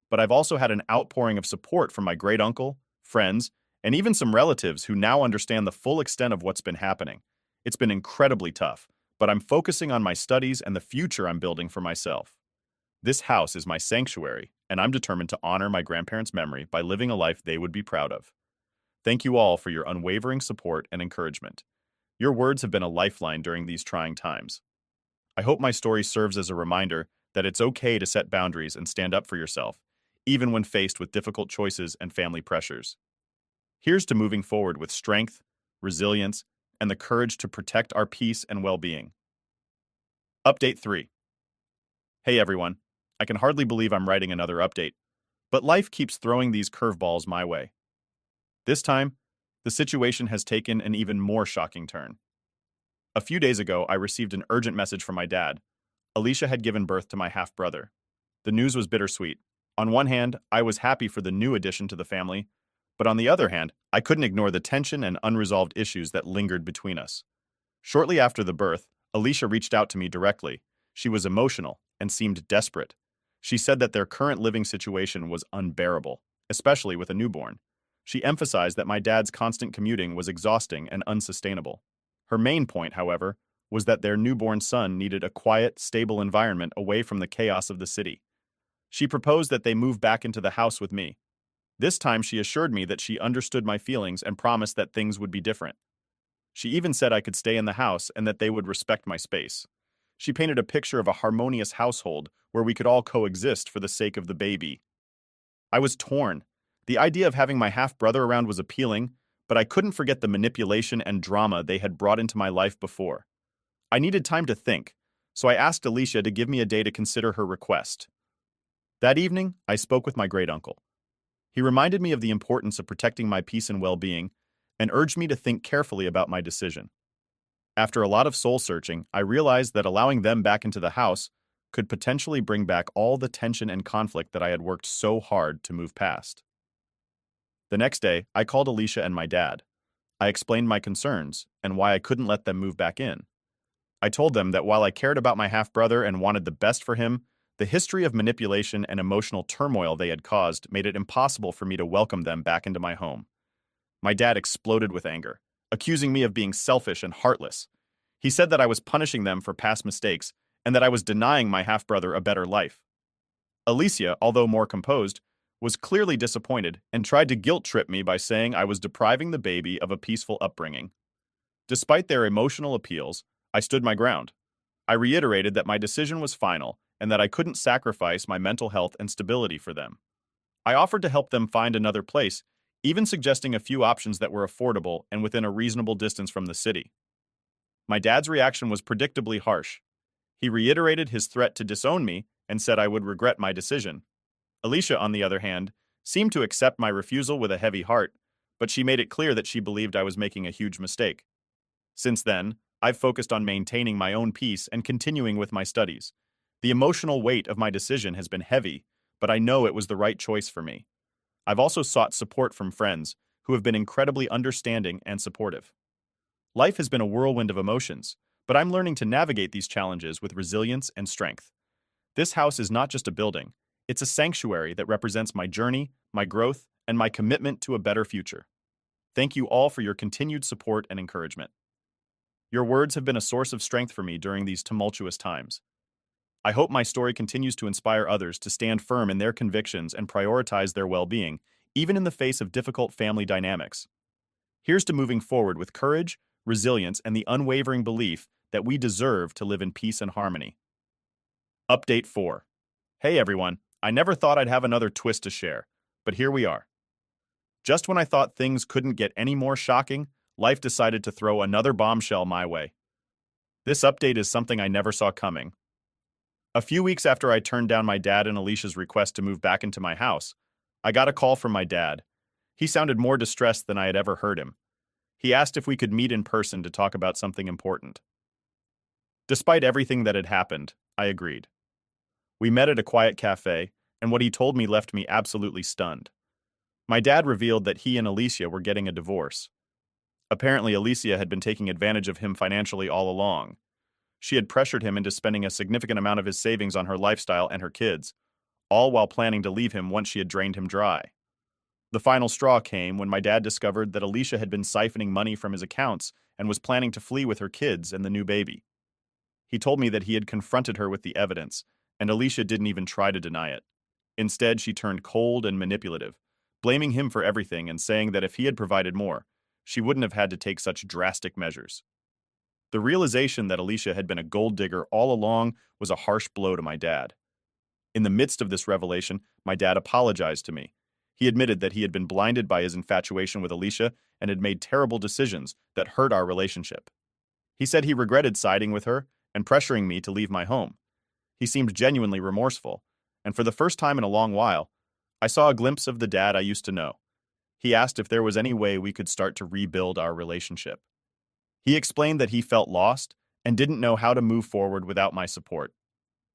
But I've also had an outpouring of support from my great uncle, friends, and even some relatives who now understand the full extent of what's been happening. It's been incredibly tough, but I'm focusing on my studies and the future I'm building for myself. This house is my sanctuary, and I'm determined to honor my grandparents' memory by living a life they would be proud of. Thank you all for your unwavering support and encouragement. Your words have been a lifeline during these trying times. I hope my story serves as a reminder that it's okay to set boundaries and stand up for yourself, even when faced with difficult choices and family pressures. Here's to moving forward with strength, resilience, and the courage to protect our peace and well-being. Update 3. Hey everyone, I can hardly believe I'm writing another update, but life keeps throwing these curveballs my way. This time, the situation has taken an even more shocking turn. A few days ago, I received an urgent message from my dad. Alicia had given birth to my half-brother. The news was bittersweet. On one hand, I was happy for the new addition to the family, but on the other hand, I couldn't ignore the tension and unresolved issues that lingered between us. Shortly after the birth, Alicia reached out to me directly. She was emotional and seemed desperate. She said that their current living situation was unbearable, especially with a newborn. She emphasized that my dad's constant commuting was exhausting and unsustainable. Her main point, however, was that their newborn son needed a quiet, stable environment away from the chaos of the city. She proposed that they move back into the house with me. This time she assured me that she understood my feelings and promised that things would be different. She even said I could stay in the house and that they would respect my space. She painted a picture of a harmonious household where we could all coexist for the sake of the baby. I was torn. The idea of having my half-brother around was appealing, but I couldn't forget the manipulation and drama they had brought into my life before. I needed time to think, so I asked Alicia to give me a day to consider her request. That evening, I spoke with my great-uncle. He reminded me of the importance of protecting my peace and well-being and urged me to think carefully about my decision. After a lot of soul-searching, I realized that allowing them back into the house could potentially bring back all the tension and conflict that I had worked so hard to move past. The next day, I called Alicia and my dad. I explained my concerns and why I couldn't let them move back in. I told them that while I cared about my half-brother and wanted the best for him, the history of manipulation and emotional turmoil they had caused made it impossible for me to welcome them back into my home. My dad exploded with anger, accusing me of being selfish and heartless. He said that I was punishing them for past mistakes and that I was denying my half-brother a better life. Alicia, although more composed, was clearly disappointed and tried to guilt-trip me by saying I was depriving the baby of a peaceful upbringing. Despite their emotional appeals, I stood my ground. I reiterated that my decision was final and that I couldn't sacrifice my mental health and stability for them. I offered to help them find another place, even suggesting a few options that were affordable and within a reasonable distance from the city. My dad's reaction was predictably harsh. He reiterated his threat to disown me and said I would regret my decision. Alicia, on the other hand, seemed to accept my refusal with a heavy heart, but she made it clear that she believed I was making a huge mistake. Since then, I've focused on maintaining my own peace and continuing with my studies. The emotional weight of my decision has been heavy, but I know it was the right choice for me. I've also sought support from friends who have been incredibly understanding and supportive. Life has been a whirlwind of emotions, but I'm learning to navigate these challenges with resilience and strength. This house is not just a building, it's a sanctuary that represents my journey, my growth, and my commitment to a better future. Thank you all for your continued support and encouragement. Your words have been a source of strength for me during these tumultuous times. I hope my story continues to inspire others to stand firm in their convictions and prioritize their well-being, even in the face of difficult family dynamics. Here's to moving forward with courage, resilience, and the unwavering belief that we deserve to live in peace and harmony. Update 4. Hey everyone, I never thought I'd have another twist to share, but here we are. Just when I thought things couldn't get any more shocking, life decided to throw another bombshell my way. This update is something I never saw coming. A few weeks after I turned down my dad and Alicia's request to move back into my house, I got a call from my dad. He sounded more distressed than I had ever heard him. He asked if we could meet in person to talk about something important. Despite everything that had happened, I agreed. We met at a quiet cafe, and what he told me left me absolutely stunned. My dad revealed that he and Alicia were getting a divorce. Apparently, Alicia had been taking advantage of him financially all along. She had pressured him into spending a significant amount of his savings on her lifestyle and her kids, all while planning to leave him once she had drained him dry. The final straw came when my dad discovered that Alicia had been siphoning money from his accounts and was planning to flee with her kids and the new baby. He told me that he had confronted her with the evidence, and Alicia didn't even try to deny it. Instead, she turned cold and manipulative, blaming him for everything and saying that if he had provided more, she wouldn't have had to take such drastic measures. The realization that Alicia had been a gold digger all along was a harsh blow to my dad. In the midst of this revelation, my dad apologized to me. He admitted that he had been blinded by his infatuation with Alicia and had made terrible decisions that hurt our relationship. He said he regretted siding with her and pressuring me to leave my home. He seemed genuinely remorseful, and for the first time in a long while, I saw a glimpse of the dad I used to know. He asked if there was any way we could start to rebuild our relationship. He explained that he felt lost and didn't know how to move forward without my support.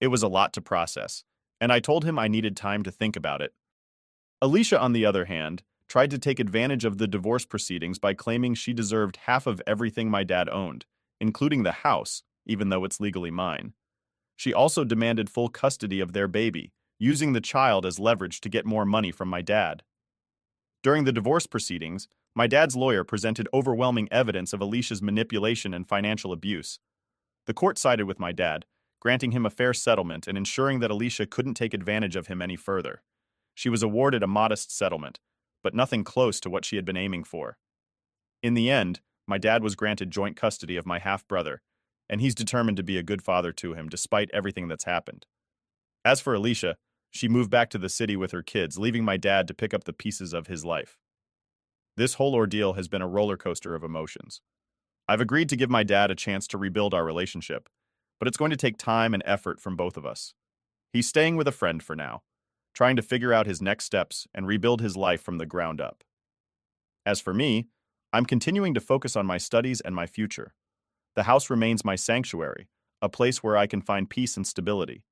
It was a lot to process, and I told him I needed time to think about it. Alicia, on the other hand, tried to take advantage of the divorce proceedings by claiming she deserved half of everything my dad owned, including the house, even though it's legally mine. She also demanded full custody of their baby, using the child as leverage to get more money from my dad. During the divorce proceedings, my dad's lawyer presented overwhelming evidence of Alicia's manipulation and financial abuse. The court sided with my dad, granting him a fair settlement and ensuring that Alicia couldn't take advantage of him any further. She was awarded a modest settlement, but nothing close to what she had been aiming for. In the end, my dad was granted joint custody of my half-brother, and he's determined to be a good father to him despite everything that's happened. As for Alicia, she moved back to the city with her kids, leaving my dad to pick up the pieces of his life. This whole ordeal has been a roller coaster of emotions. I've agreed to give my dad a chance to rebuild our relationship, but it's going to take time and effort from both of us. He's staying with a friend for now, trying to figure out his next steps and rebuild his life from the ground up. As for me, I'm continuing to focus on my studies and my future. The house remains my sanctuary, a place where I can find peace and stability.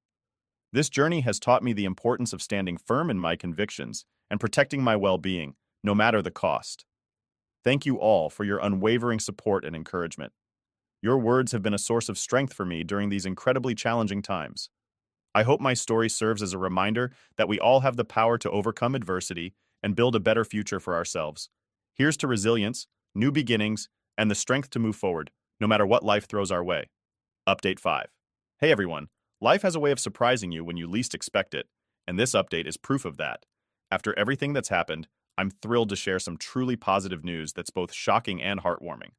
This journey has taught me the importance of standing firm in my convictions and protecting my well-being, no matter the cost. Thank you all for your unwavering support and encouragement. Your words have been a source of strength for me during these incredibly challenging times. I hope my story serves as a reminder that we all have the power to overcome adversity and build a better future for ourselves. Here's to resilience, new beginnings, and the strength to move forward, no matter what life throws our way. Update 5. Hey everyone, life has a way of surprising you when you least expect it, and this update is proof of that. After everything that's happened, I'm thrilled to share some truly positive news that's both shocking and heartwarming.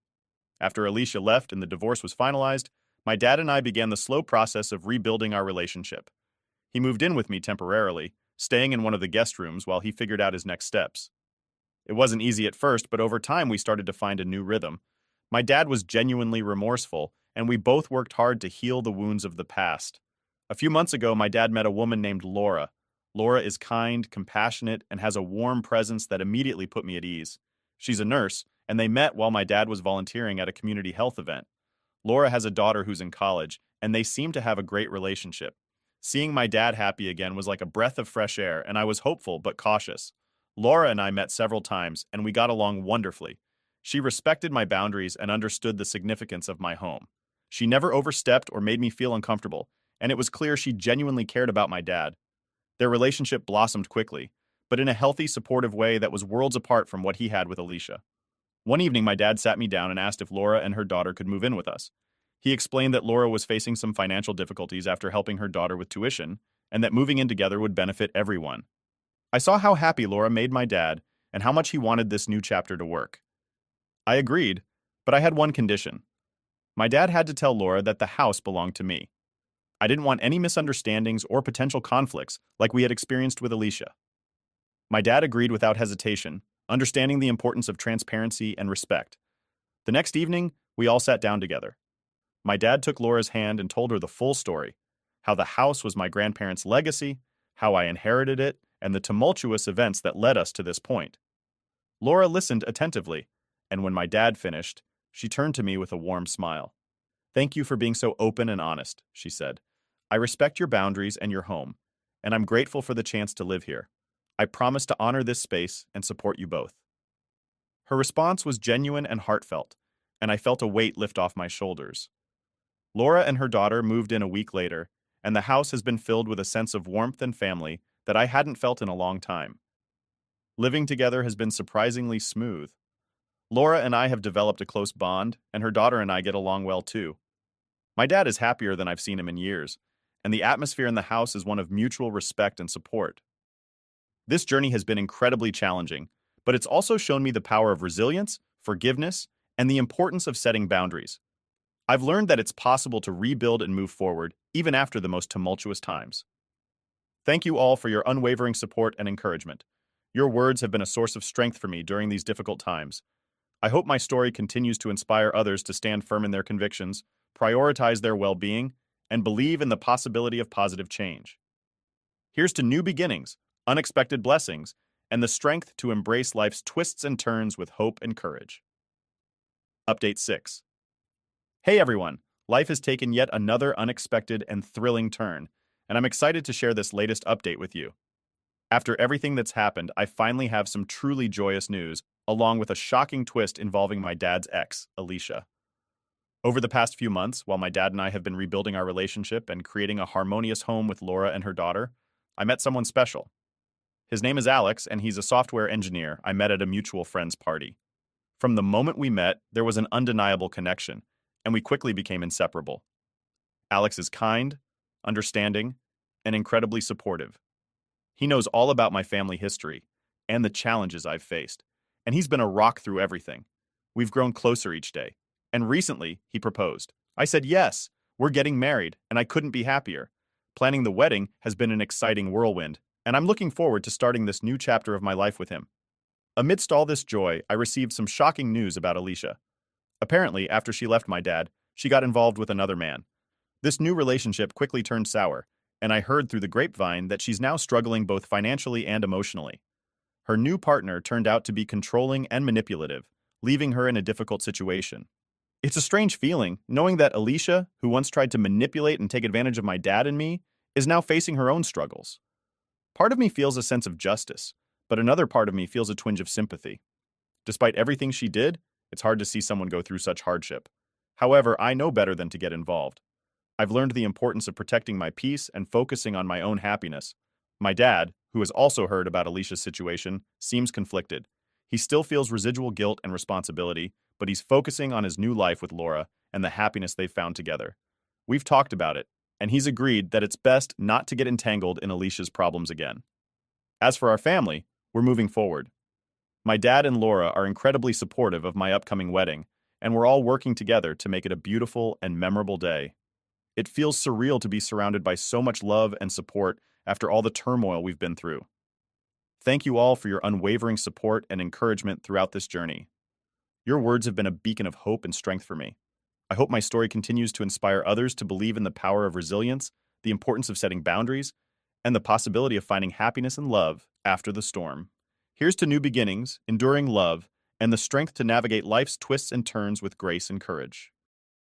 After Alicia left and the divorce was finalized, my dad and I began the slow process of rebuilding our relationship. He moved in with me temporarily, staying in one of the guest rooms while he figured out his next steps. It wasn't easy at first, but over time we started to find a new rhythm. My dad was genuinely remorseful, and we both worked hard to heal the wounds of the past. A few months ago, my dad met a woman named Laura. Laura is kind, compassionate, and has a warm presence that immediately put me at ease. She's a nurse, and they met while my dad was volunteering at a community health event. Laura has a daughter who's in college, and they seem to have a great relationship. Seeing my dad happy again was like a breath of fresh air, and I was hopeful but cautious. Laura and I met several times, and we got along wonderfully. She respected my boundaries and understood the significance of my home. She never overstepped or made me feel uncomfortable, and it was clear she genuinely cared about my dad. Their relationship blossomed quickly, but in a healthy, supportive way that was worlds apart from what he had with Alicia. One evening, my dad sat me down and asked if Laura and her daughter could move in with us. He explained that Laura was facing some financial difficulties after helping her daughter with tuition, and that moving in together would benefit everyone. I saw how happy Laura made my dad and how much he wanted this new chapter to work. I agreed, but I had one condition. My dad had to tell Laura that the house belonged to me. I didn't want any misunderstandings or potential conflicts like we had experienced with Alicia. My dad agreed without hesitation, understanding the importance of transparency and respect. The next evening, we all sat down together. My dad took Laura's hand and told her the full story, how the house was my grandparents' legacy, how I inherited it, and the tumultuous events that led us to this point. Laura listened attentively, and when my dad finished, she turned to me with a warm smile. "Thank you for being so open and honest," she said. "I respect your boundaries and your home, and I'm grateful for the chance to live here. I promise to honor this space and support you both." Her response was genuine and heartfelt, and I felt a weight lift off my shoulders. Laura and her daughter moved in a week later, and the house has been filled with a sense of warmth and family that I hadn't felt in a long time. Living together has been surprisingly smooth. Laura and I have developed a close bond, and her daughter and I get along well too. My dad is happier than I've seen him in years, and the atmosphere in the house is one of mutual respect and support. This journey has been incredibly challenging, but it's also shown me the power of resilience, forgiveness, and the importance of setting boundaries. I've learned that it's possible to rebuild and move forward, even after the most tumultuous times. Thank you all for your unwavering support and encouragement. Your words have been a source of strength for me during these difficult times. I hope my story continues to inspire others to stand firm in their convictions, prioritize their well-being, and believe in the possibility of positive change. Here's to new beginnings, unexpected blessings, and the strength to embrace life's twists and turns with hope and courage. Update 6. Hey everyone, life has taken yet another unexpected and thrilling turn, and I'm excited to share this latest update with you. After everything that's happened, I finally have some truly joyous news, along with a shocking twist involving my dad's ex, Alicia. Over the past few months, while my dad and I have been rebuilding our relationship and creating a harmonious home with Laura and her daughter, I met someone special. His name is Alex, and he's a software engineer I met at a mutual friend's party. From the moment we met, there was an undeniable connection, and we quickly became inseparable. Alex is kind, understanding, and incredibly supportive. He knows all about my family history and the challenges I've faced, and he's been a rock through everything. We've grown closer each day, and recently he proposed. I said yes, we're getting married, and I couldn't be happier. Planning the wedding has been an exciting whirlwind, and I'm looking forward to starting this new chapter of my life with him. Amidst all this joy, I received some shocking news about Alicia. Apparently, after she left my dad, she got involved with another man. This new relationship quickly turned sour, and I heard through the grapevine that she's now struggling both financially and emotionally. Her new partner turned out to be controlling and manipulative, leaving her in a difficult situation. It's a strange feeling, knowing that Alicia, who once tried to manipulate and take advantage of my dad and me, is now facing her own struggles. Part of me feels a sense of justice, but another part of me feels a twinge of sympathy. Despite everything she did, it's hard to see someone go through such hardship. However, I know better than to get involved. I've learned the importance of protecting my peace and focusing on my own happiness. My dad, who has also heard about Alicia's situation, seems conflicted. He still feels residual guilt and responsibility, but he's focusing on his new life with Laura and the happiness they've found together. We've talked about it, and he's agreed that it's best not to get entangled in Alicia's problems again. As for our family, we're moving forward. My dad and Laura are incredibly supportive of my upcoming wedding, and we're all working together to make it a beautiful and memorable day. It feels surreal to be surrounded by so much love and support after all the turmoil we've been through. Thank you all for your unwavering support and encouragement throughout this journey. Your words have been a beacon of hope and strength for me. I hope my story continues to inspire others to believe in the power of resilience, the importance of setting boundaries, and the possibility of finding happiness and love after the storm. Here's to new beginnings, enduring love, and the strength to navigate life's twists and turns with grace and courage.